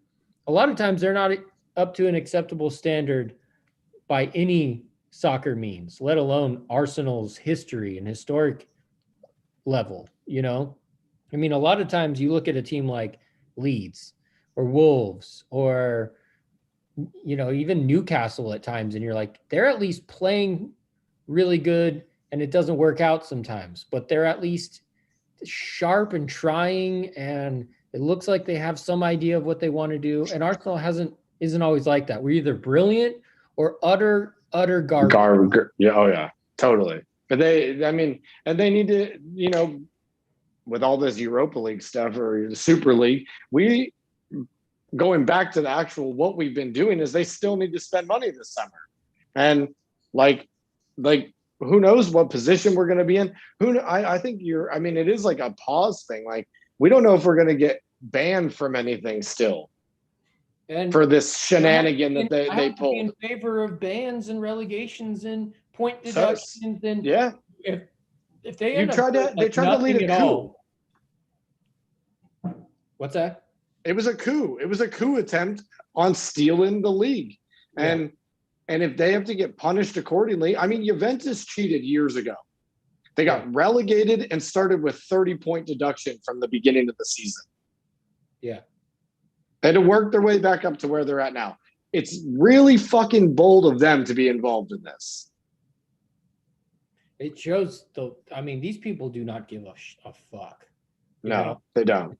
A lot of times they're not up to an acceptable standard by any soccer means, let alone Arsenal's history and historic level, you know? I mean, a lot of times you look at a team like Leeds or Wolves or, you know, even Newcastle at times, and you're like, they're at least playing really good, and it doesn't work out sometimes, but they're at least sharp and trying, and it looks like they have some idea of what they want to do. And Arsenal isn't always like that. We're either brilliant or utter garbage. Yeah, oh yeah, totally. But I mean, and they need to, you know, with all this Europa League stuff or the Super League, we going back to the actual what we've been doing is they still need to spend money this summer, and like who knows what position we're going to be in. I think I mean, it is like a pause thing. Like, we don't know if we're going to get banned from anything still. And for this shenanigan that they pulled. In favor of bans and relegations and point deductions, and yeah, if they tried to lead a coup. What's that? It was a coup. It was a coup attempt on stealing the league, and if they have to get punished accordingly, I mean, Juventus cheated years ago. They got relegated and started with 30-point deduction from the beginning of the season. Yeah. They had to work their way back up to where they're at now. It's really fucking bold of them to be involved in this. It shows I mean, these people do not give a fuck. No, they don't.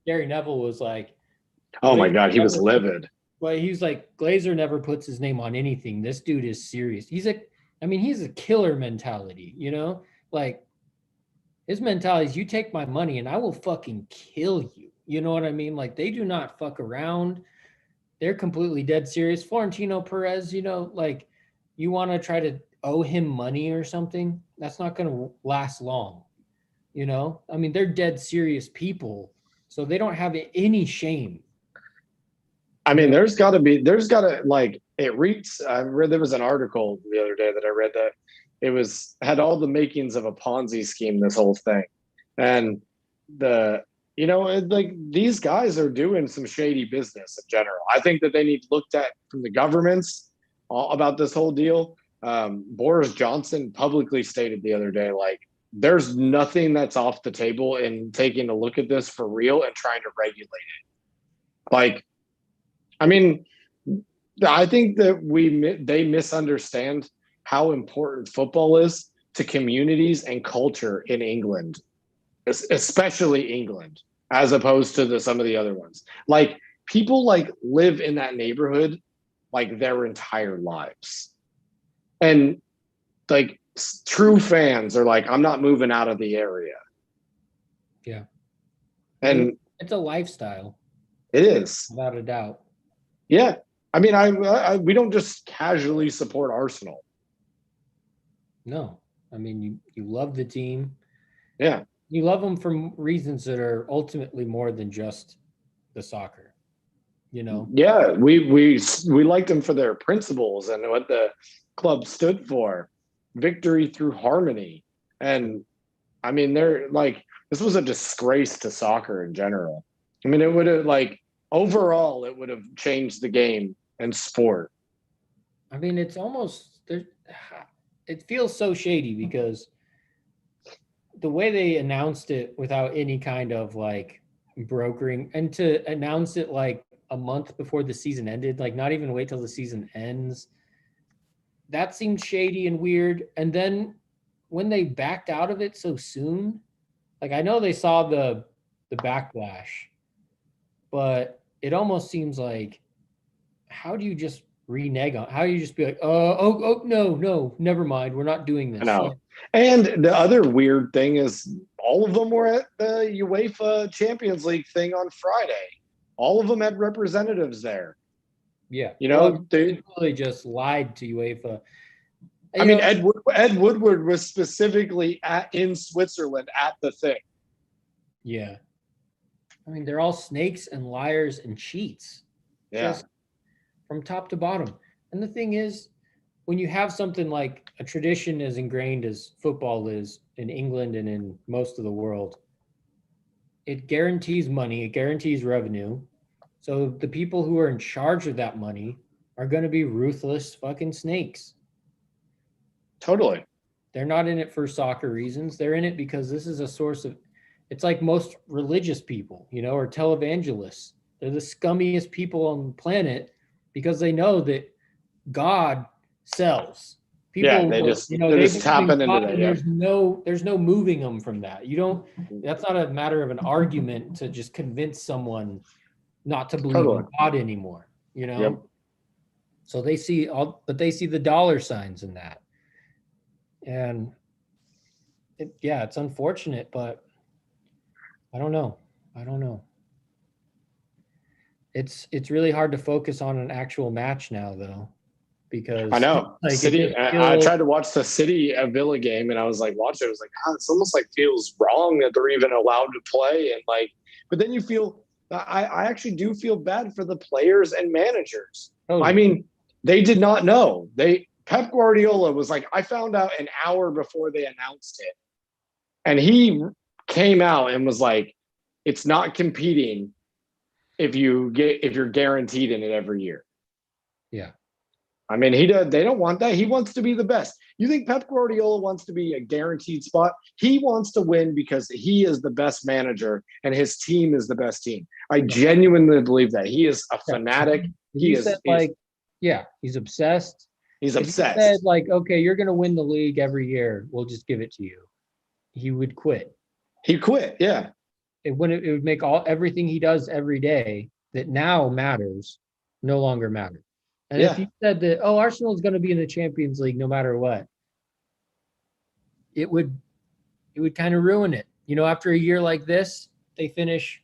Gary Neville was like, oh my God, he was livid. But he was like, Glazer never puts his name on anything. This dude is serious. He's a killer mentality, you know? Like, his mentality is, you take my money and I will fucking kill you. You know what I mean? Like, they do not fuck around. They're completely dead serious. Florentino Perez, you know, like, you want to try to owe him money or something, that's not going to last long. You know, I mean, they're dead serious people, so they don't have any shame. I mean, there's got to like it reads. I read there was an article the other day that I read that it had all the makings of a Ponzi scheme. This whole thing, and like these guys are doing some shady business in general. I think that they need looked at from the governments about this whole deal. Boris Johnson publicly stated the other day, like, there's nothing that's off the table in taking a look at this for real and trying to regulate it. Like, I mean, I think that they misunderstand how important football is to communities and culture in England, especially England, as opposed to some of the other ones. Like, people like live in that neighborhood like their entire lives, and like true fans are like, I'm not moving out of the area. Yeah, and it's a lifestyle. It is, without a doubt. Yeah, I mean, we don't just casually support Arsenal. No, I mean, you love the team. Yeah, you love them for reasons that are ultimately more than just the soccer. Yeah, we liked them for their principles and what the club stood for, victory through harmony. And I mean, they're like, this was a disgrace to soccer in general. I mean, it would have overall, it would have changed the game and sport. I mean, it's almost it feels so shady because the way they announced it without any kind of like brokering, and to announce it like a month before the season ended, like not even wait till the season ends, that seemed shady and weird. And then when they backed out of it so soon, like I know they saw the backlash, but it almost seems like, how do you just renege on? How do you just be like, no, never mind, we're not doing this? No. And the other weird thing is, all of them were at the UEFA Champions League thing on Friday. All of them had representatives there. Yeah, they really just lied to UEFA. I mean, Ed Woodward was specifically in Switzerland at the thing. Yeah. I mean, they're all snakes and liars and cheats. Yeah. Just from top to bottom. And the thing is, when you have something like a tradition as ingrained as football is in England and in most of the world, it guarantees money, it guarantees revenue. So the people who are in charge of that money are going to be ruthless fucking snakes. Totally. They're not in it for soccer reasons. They're in it because this is a source of, it's like most religious people, or televangelists. They're the scummiest people on the planet because they know that God sells. People, they just happen into that. Yeah. There's no moving them from that. That's not a matter of an argument to just convince someone not to believe in God anymore. Yep. So they see the dollar signs in that, and it's unfortunate, but I don't know. It's really hard to focus on an actual match now, though, because I know City. I tried to watch the City Villa game, and I was like, watching it. I was like, it's almost like feels wrong that they're even allowed to play, and like, but then you feel. I actually do feel bad for the players and managers. I mean, they did not know. Pep Guardiola was like, I found out an hour before they announced it, and he came out and was like, it's not competing if you're guaranteed in it every year. Yeah. I mean, they don't want that. He wants to be the best. You think Pep Guardiola wants to be a guaranteed spot? He wants to win because he is the best manager and his team is the best team. I genuinely believe that. He is a fanatic. He's obsessed. He's obsessed. He said, like, okay, you're going to win the league every year, we'll just give it to you. He would quit. He quit, yeah. It would make everything he does every day that now matters no longer matter. And if you said that, Arsenal is going to be in the Champions League no matter what, it would kind of ruin it. After a year like this, they finish,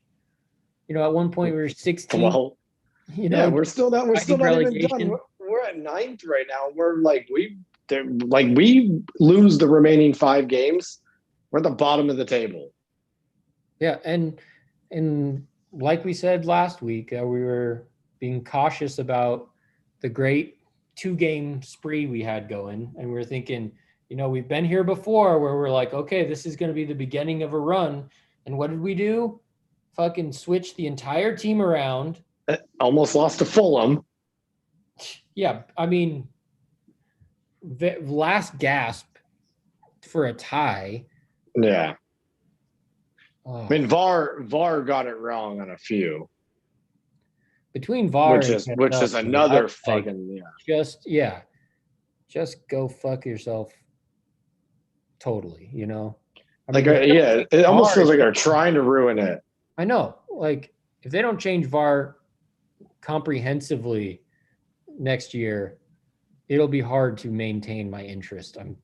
at one point we were 16. Well, we're still not even done. We're at 9th right now. We're like, we lose the remaining 5 games. We're at the bottom of the table. Yeah. And like we said last week, we were being cautious about the great 2-game spree we had going. And we were thinking, we've been here before where we're like, okay, this is going to be the beginning of a run. And what did we do? Fucking switch the entire team around. Almost lost to Fulham. Yeah, I mean, the last gasp for a tie. Yeah. Oh. I mean, VAR got it wrong on a few. Between VAR which is another fucking just go fuck yourself. Totally, it almost feels like they're trying to ruin it. I know, like if they don't change VAR comprehensively next year, it'll be hard to maintain my interest. I'm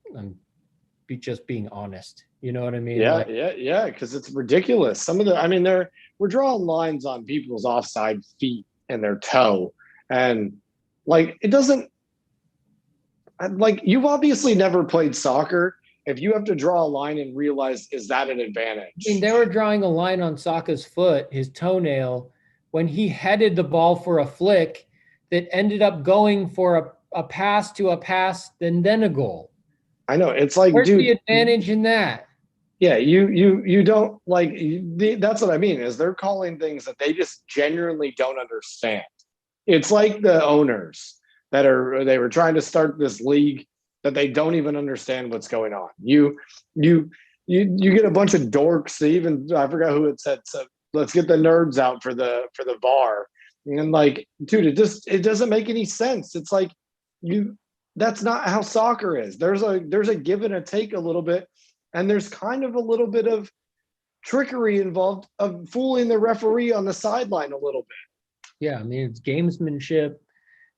just being honest. You know what I mean? Yeah, because it's ridiculous. Some of we're drawing lines on people's offside feet and their toe, and it doesn't. You've obviously never played soccer. If you have to draw a line and realize, is that an advantage? I mean, they were drawing a line on Saka's foot, his toenail, when he headed the ball for a flick that ended up going for a pass to a pass, then a goal. I know. It's like, where's dude, the advantage in that? Yeah, you don't that's what I mean, is they're calling things that they just genuinely don't understand. It's like the owners they were trying to start this league that they don't even understand what's going on. You get a bunch of dorks. I forgot who it said. So let's get the nerds out for the VAR. And dude, it doesn't make any sense. It's like that's not how soccer is. There's a give and a take a little bit, and there's kind of a little bit of trickery involved of fooling the referee on the sideline a little bit. Yeah, I mean, it's gamesmanship.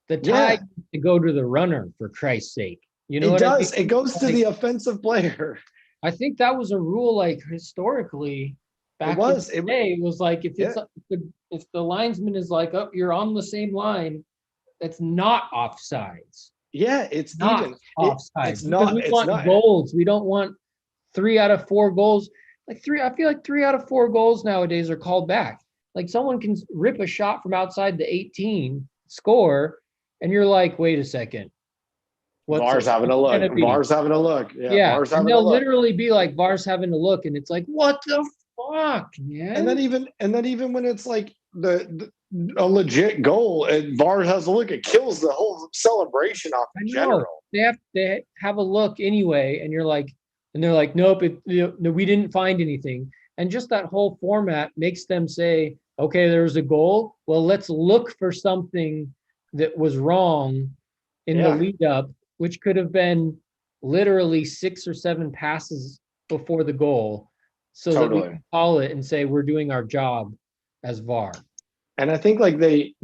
The tie to go to the runner, for Christ's sake. It does. I mean? It goes to the offensive player. I think that was a rule, historically. Back in the day, it was like if the linesman is like, oh, you're on the same line, that's not offsides. Yeah, it's not even offsides. It's not. We want goals. We don't want 3 out of 4 goals. I feel like 3 out of 4 goals nowadays are called back. Like someone can rip a shot from outside the 18, score, and you're like, wait a second. VAR's having a look. VAR's having a look. Yeah. VAR's having a look. They'll literally be like, VAR's having a look, and it's like, what the fuck, man? And then even when it's like a legit goal and VAR has a look, it kills the whole celebration off in general. They have a look anyway, and you're like, and they're like, nope, no, we didn't find anything. And just that whole format makes them say, okay, there was a goal. Well, let's look for something that was wrong in the lead up, which could have been literally 6 or 7 passes before the goal, so that we can call it and say we're doing our job as VAR. And I think it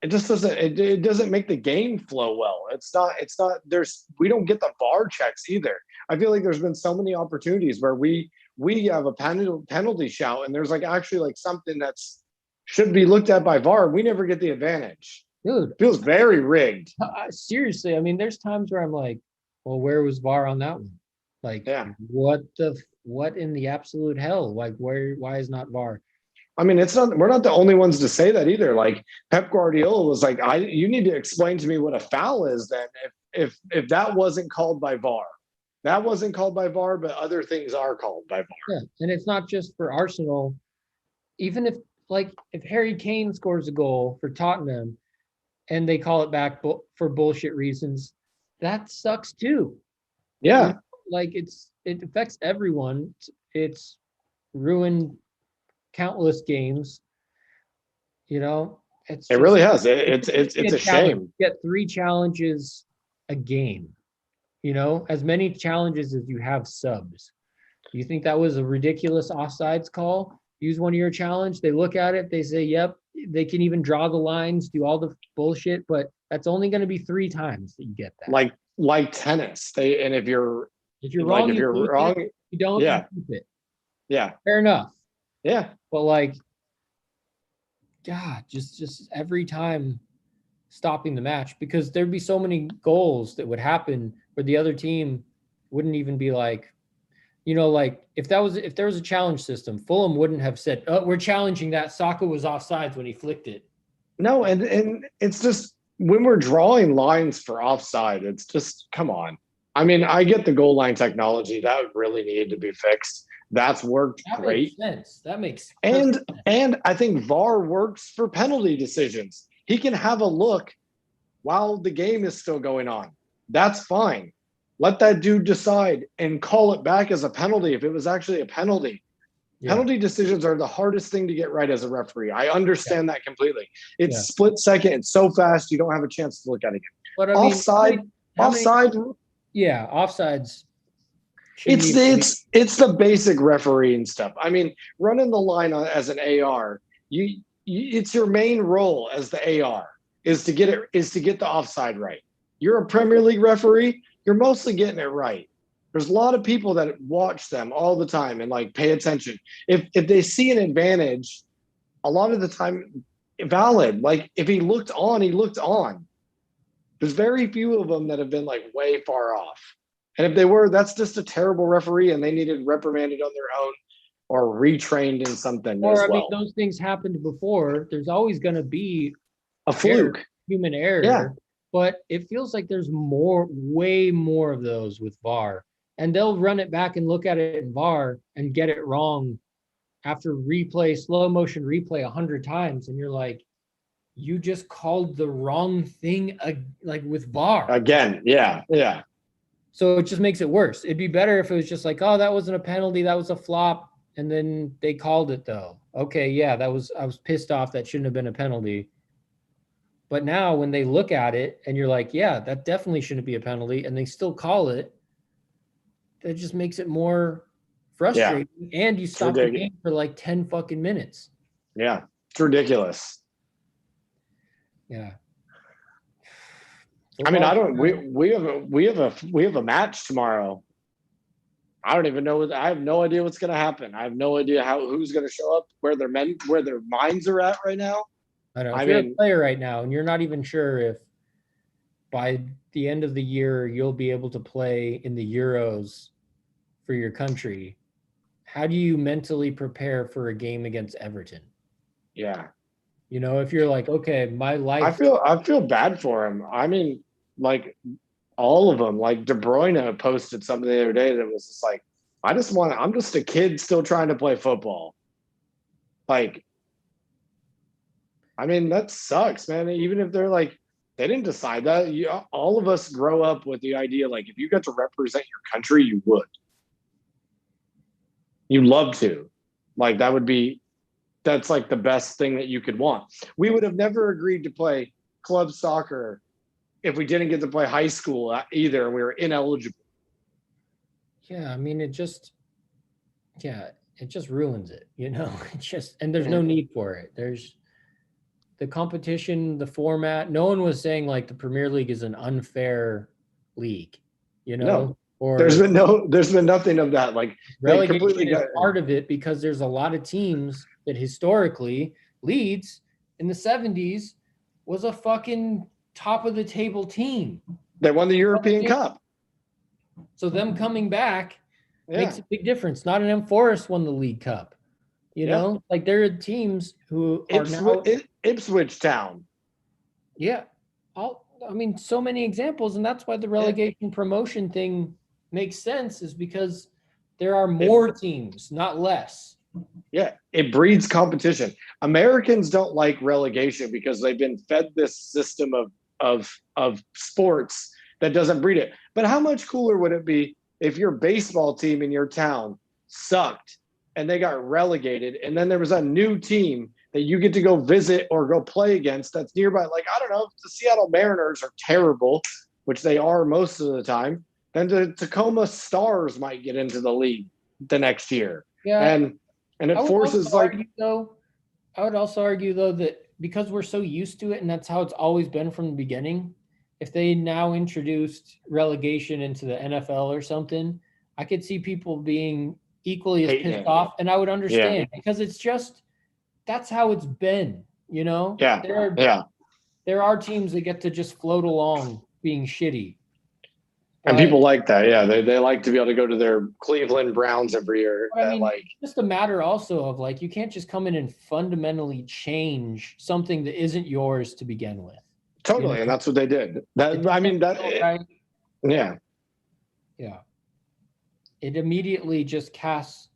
just doesn't it doesn't make the game flow well. It's not we don't get the VAR checks either. I feel like there's been so many opportunities where we have a penalty shout and there's actually something that's should be looked at by VAR. We never get the advantage. Dude, it feels very rigged. Seriously, I mean, there's times where I'm like, well, where was VAR on that one? What in the absolute hell? Why is not VAR? I mean, we're not the only ones to say that either. Pep Guardiola was like, you need to explain to me what a foul is then if that wasn't called by VAR. That wasn't called by VAR, but other things are called by VAR. Yeah, and it's not just for Arsenal. Even if Harry Kane scores a goal for Tottenham and they call it back for bullshit reasons, that sucks too. Yeah. It affects everyone. It's ruined countless games. It really has. It's a shame. Get 3 challenges a game. As many challenges as you have subs. Do you think that was a ridiculous offsides call? Use one of your challenge. They look at it. They say, yep. They can even draw the lines, do all the bullshit, but that's only going to be 3 times that you get that. Like tennis. If you're wrong, you don't keep it. Yeah. Fair enough. Yeah. But God, just every time stopping the match, because there'd be so many goals that would happen where the other team wouldn't even be like, You know, like if there was a challenge system, Fulham wouldn't have said, "Oh, we're challenging that Saka was offsides when he flicked it." No, and it's just when we're drawing lines for offside, it's just come on. I mean, I get the goal line technology that really needed to be fixed. That's worked That makes great. sense. That makes And perfect sense. and I think VAR works for penalty decisions. He can have a look while the game is still going on. That's fine. Let that dude decide and call it back as a penalty if it was actually a penalty. Yeah, Penalty decisions are the hardest thing to get right as a referee. I yeah, understand that completely. It's yeah. split second. It's so fast you don't have a chance to look at it again. But I mean, Offside, how many? offside. Yeah, offsides shouldn't It's even be. it's it's the basic refereeing stuff. I mean, running the line as an AR, it's your main role as the AR is to get the offside right. You're a Premier League referee. You're mostly getting it right. There's a lot of people that watch them all the time and like pay attention. If they see an advantage, a lot of the time valid. Like if he looked on, he looked on. There's very few of them that have been like way far off. And if they were, that's just a terrible referee and they needed reprimanded on their own or retrained in something Or as I mean, well. those things happened before. There's always going to be A error, fluke. human Yeah. error, but it feels like there's way more of those with VAR, and they'll run it back and look at it in VAR and get it wrong after slow motion replay 100 times, and you're like, you just called the wrong thing, like with VAR. Again. Yeah. Yeah. So it just makes it worse. It'd be better if it was just like, oh, that wasn't a penalty, that was a flop, and then they called it though. Okay, yeah, I was pissed off. That shouldn't have been a penalty. But now when they look at it and you're like, yeah, that definitely shouldn't be a penalty, and they still call it, that just makes it more Yeah. frustrating. And you It's stop the ridiculous. game for like 10 fucking minutes. Yeah. It's ridiculous. Yeah. I mean, I Football, don't. We have a match tomorrow. I don't even know. I have no idea what's going to happen. I have no idea who's going to show up, where their minds are at right now. I know if I you're a mean, player right now and you're not even sure if by the end of the year you'll be able to play in the Euros for your country, how do you mentally prepare for a game against Everton? yeah. You know, if you're like, okay, my I life. feel bad for him. I mean, like all of them. Like De Bruyne posted something the other day that was just like, I'm just a kid still trying to play football. Like, I mean, that sucks, man. Even if they're like, they didn't decide that. All of us grow up with the idea like, if you got to represent your country, you would. You'd love to. Like, that's like the best thing that you could want. We would have never agreed to play club soccer if we didn't get to play high school either. We were ineligible. Yeah, I mean, it just ruins it, you know. And there's no need for it. There's the competition, the format. No one was saying like the Premier League is an unfair league, you know, No, or there's been nothing of that. Like they completely relegation is got part of it because there's a lot of teams that historically Leeds in the 70s was a fucking top of the table team. They won the European Cup. So them coming back makes a big difference. Nottingham Forest won the League Cup. You know, like there are teams who are now Ipswich Town. Yeah. I mean, so many examples, and that's why the relegation promotion thing makes sense, is because there are more teams, not less. Yeah, it breeds competition. Americans don't like relegation because they've been fed this system of sports that doesn't breed it. But how much cooler would it be if your baseball team in your town sucked and they got relegated, and then there was a new team that you get to go visit or go play against that's nearby? Like, I don't know, if the Seattle Mariners are terrible, which they are most of the time, then the Tacoma Stars might get into the league the next year. Yeah. And it forces like. I would also argue though that because we're so used to it and that's how it's always been from the beginning, if they now introduced relegation into the NFL or something, I could see people being equally as pissed off, and I would understand because it's just that's how it's been, you know? Yeah. There are teams that get to just float along being shitty. And But people like that. Yeah, they like to be able to go to their Cleveland Browns every year. I That mean, like it's just a matter also of like you can't just come in and fundamentally change something that isn't yours to begin with. You totally, and know, that's what they did. it That I doesn't mean that feel right. yeah. Yeah. It immediately just casts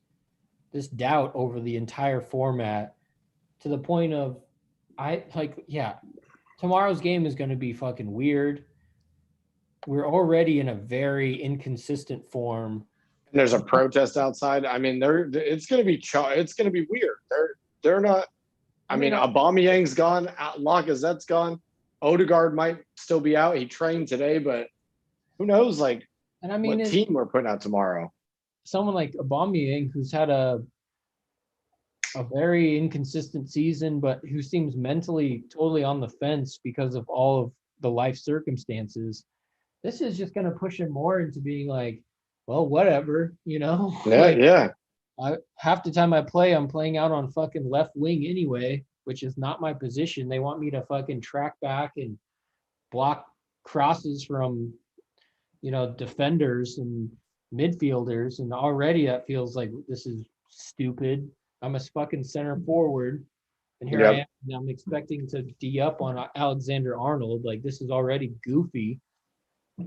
this doubt over the entire format to the point of tomorrow's game is going to be fucking weird. We're already in a very inconsistent form. And there's a protest outside. I mean, it's going to be it's going to be weird. They're not. I mean, Aubameyang's gone. Lacazette's gone. Odegaard might still be out. He trained today, but who knows? Like, and I mean, what team we're putting out tomorrow? someone like Aubameyang, who's had a very inconsistent season, but who seems mentally totally on the fence because of all of the life circumstances. This is just going to push him more into being like, well, whatever, you know, Yeah, like yeah, half the time I play, I'm playing out on fucking left wing anyway, which is not my position. They want me to fucking track back and block crosses from, defenders and midfielders. And already that feels like this is stupid. I'm a fucking center forward. And here I yep. am. And I'm expecting to D up on Alexander Arnold. Like, this is already goofy.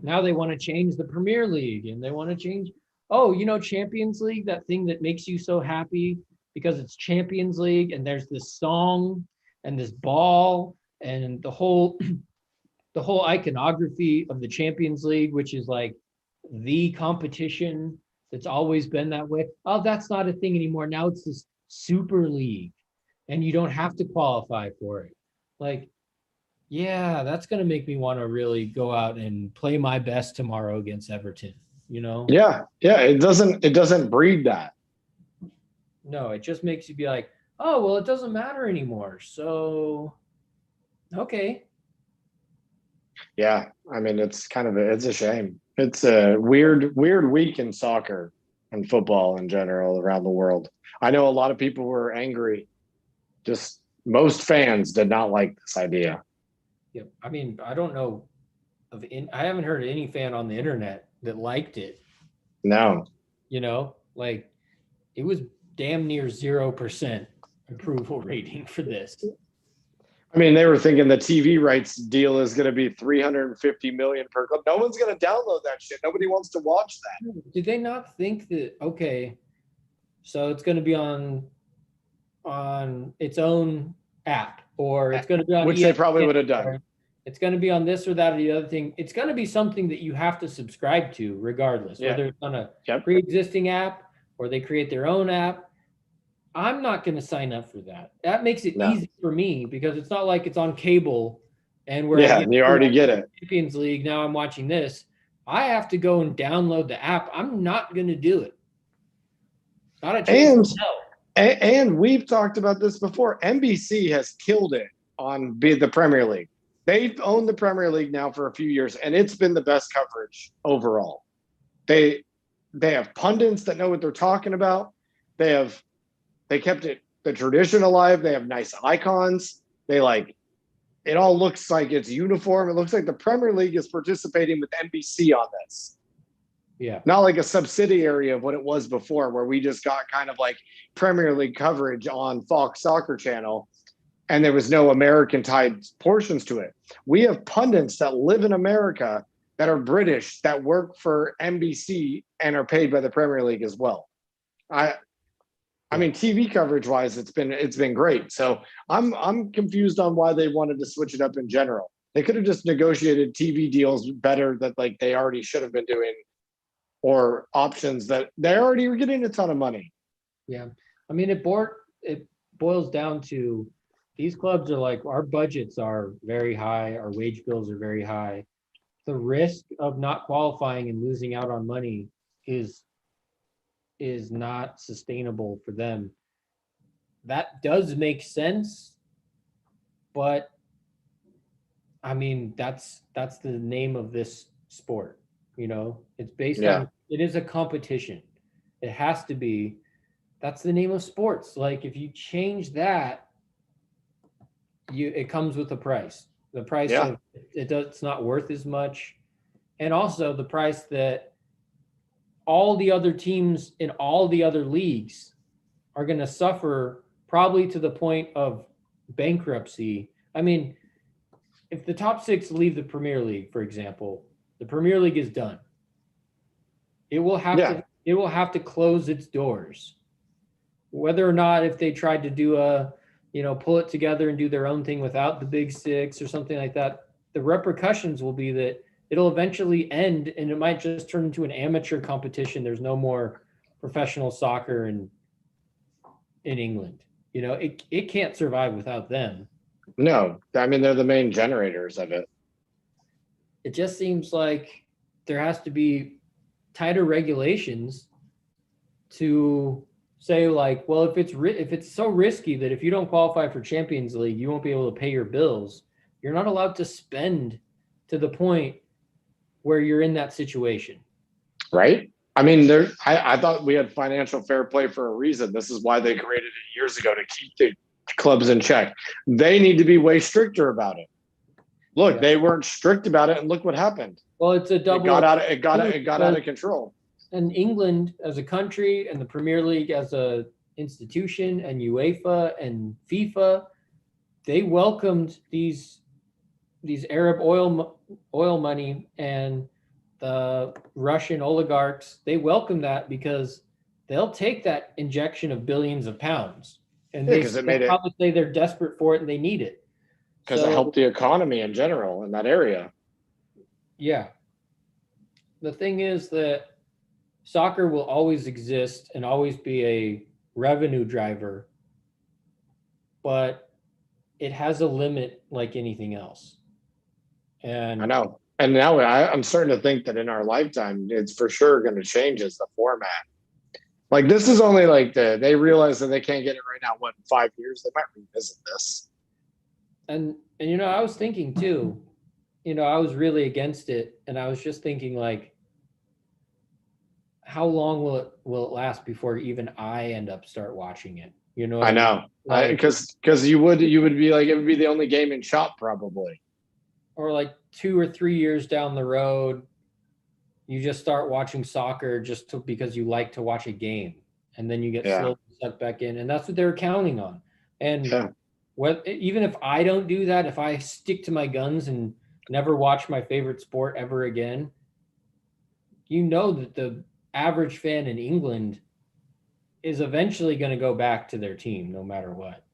Now they want to change the Premier League and they want to change. Oh, Champions League, that thing that makes you so happy because it's Champions League and there's this song and this ball and the whole the whole iconography of the Champions League, which is like the competition that's always been that way. Oh, that's not a thing anymore. Now it's this Super League and you don't have to qualify for it. Like, yeah, that's going to make me want to really go out and play my best tomorrow against Everton, Yeah, yeah. It doesn't breed that. No, it just makes you be like, oh, well, it doesn't matter anymore. So, okay. Yeah, I mean, it's a shame. It's a weird week in soccer and football in general around the world. I know a lot of people were angry. Just most fans did not like this idea. Yeah. I mean, I don't know I haven't heard any fan on the internet that liked it. No. Like it was damn near 0% approval rating for this. I mean, they were thinking the TV rights deal is going to be 350 million per club. No one's going to download that shit. Nobody wants to watch that. Did they not think that, okay, so it's going to be on its own app, or it's going to be on which ESPN, they probably would have done. It's going to be on this or that or the other thing. It's going to be something that you have to subscribe to regardless, whether it's on a pre-existing app or they create their own app. I'm not going to sign up for that. That makes it easy for me because it's not like it's on cable and where you already get it. Champions League. Now I'm watching this. I have to go and download the app. I'm not going to do it. Not a chance. And we've talked about this before. NBC has killed it on the Premier League. They've owned the Premier League now for a few years, and it's been the best coverage overall. They have pundits that know what they're talking about. They kept the tradition alive. They have nice icons. It all looks like it's uniform. It looks like the Premier League is participating with NBC on this. Yeah. Not like a subsidiary of what it was before, where we just got kind of like Premier League coverage on Fox Soccer Channel and there was no American tied portions to it. We have pundits that live in America that are British that work for NBC and are paid by the Premier League as well. I mean, TV coverage wise, it's been great. So I'm confused on why they wanted to switch it up in general. They could have just negotiated TV deals better that like they already should have been doing, or options that they already were getting a ton of money. Yeah. I mean, it boils down to these clubs are like, our budgets are very high. Our wage bills are very high. The risk of not qualifying and losing out on money is not sustainable for them. That does make sense, but I mean, that's the name of this sport. It's based on, it is a competition. It has to be. That's the name of sports. Like if you change that, it comes with a price. The price of it's not worth as much. and also the price that all the other teams in all the other leagues are going to suffer, probably to the point of bankruptcy. I mean, if the top 6 leave the Premier League, for example, the Premier League is done. It will have to close its doors. Whether or not, if they tried to do pull it together and do their own thing without the big 6 or something like that, the repercussions will be that it'll eventually end, and it might just turn into an amateur competition. There's no more professional soccer in England. It can't survive without them. No, I mean, they're the main generators of it. It just seems like there has to be tighter regulations to say, like, well, if it's so risky that if you don't qualify for Champions League, you won't be able to pay your bills. You're not allowed to spend to the point where you're in that situation. Right? I mean, I thought we had financial fair play for a reason. This is why they created it years ago, to keep the clubs in check. They need to be way stricter about it. Look, They weren't strict about it, and look what happened. Well, it's a double. It got out of control. And England as a country, and the Premier League as a institution, and UEFA and FIFA, they welcomed these Arab oil money and the Russian oligarchs. They welcome that because they'll take that injection of billions of pounds, and they probably say they're desperate for it and they need it because it helped the economy in general in that area. Yeah. The thing is that soccer will always exist and always be a revenue driver, but it has a limit like anything else. And I know. And now I'm starting to think that in our lifetime, it's for sure going to change as the format. Like, this is only like they realize that they can't get it right now. What, in 5 years? They might revisit this. And I was thinking too, I was really against it. And I was just thinking, like, how long will it last before even I end up start watching it? I know. Because you would be like, it would be the only game in shop probably. Or like 2 or 3 years down the road, you just start watching soccer because you like to watch a game, and then you get slowly sucked back in, and that's what they're counting on. And even if I don't do that, if I stick to my guns and never watch my favorite sport ever again, that the average fan in England is eventually going to go back to their team no matter what.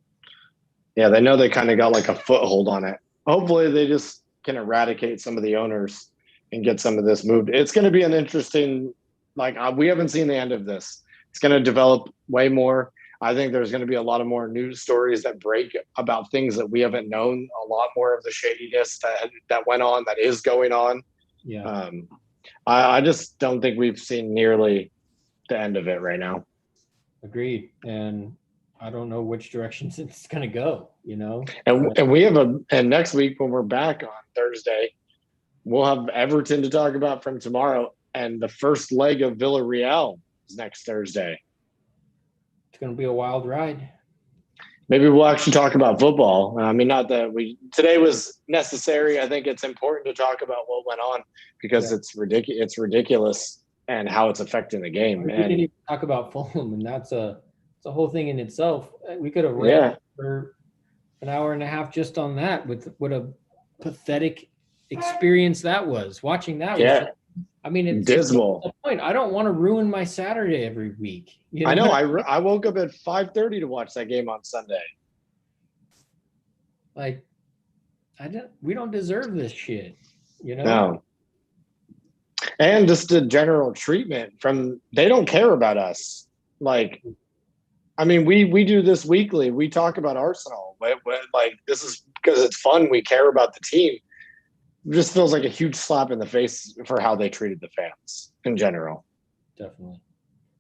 Yeah, they know they kind of got like a foothold on it. Hopefully they just can eradicate some of the owners and get some of this moved. It's going to be an interesting, we haven't seen the end of this. It's going to develop way more. I think there's going to be a lot of more news stories that break about things that we haven't known, a lot more of the shadiness that went on, that is going on. Yeah. I just don't think we've seen nearly the end of it right now. Agreed. And I don't know which directions it's going to go, And we have and next week when we're back on Thursday, we'll have Everton to talk about from tomorrow, and the first leg of Villarreal is next Thursday. It's going to be a wild ride. Maybe we'll actually talk about football. I mean, not that today was necessary. I think it's important to talk about what went on because it's ridiculous. It's ridiculous and how it's affecting the game. We didn't even talk about Fulham, and that's a whole thing in itself. We could have ran for an hour and a half just on that. With what a pathetic experience that was. Watching that was, it's dismal. The point. I don't want to ruin my Saturday every week. I know. I woke up at 5:30 to watch that game on Sunday. Like, we don't deserve this shit. No. And just the general treatment they don't care about us. Like, I mean, we do this weekly. We talk about Arsenal. This is because it's fun. We care about the team. It just feels like a huge slap in the face for how they treated the fans in general. Definitely.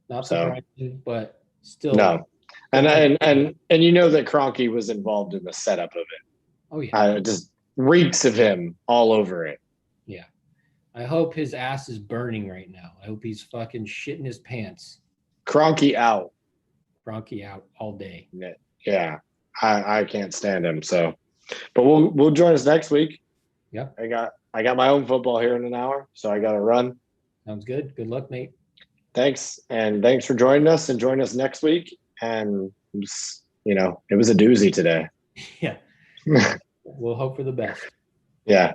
Not surprising, but still. No. And that Kroenke was involved in the setup of it. Oh, yeah. It just reeks of him all over it. Yeah. I hope his ass is burning right now. I hope he's fucking shitting his pants. Kroenke out. Kroenke out all day. Yeah. I can't stand him. So, but we'll join us next week. Yeah. I got my own football here in an hour, so I got to run. Sounds good. Good luck, mate. Thanks, and thanks for joining us. And join us next week. And you know, it was a doozy today. Yeah. We'll hope for the best. Yeah.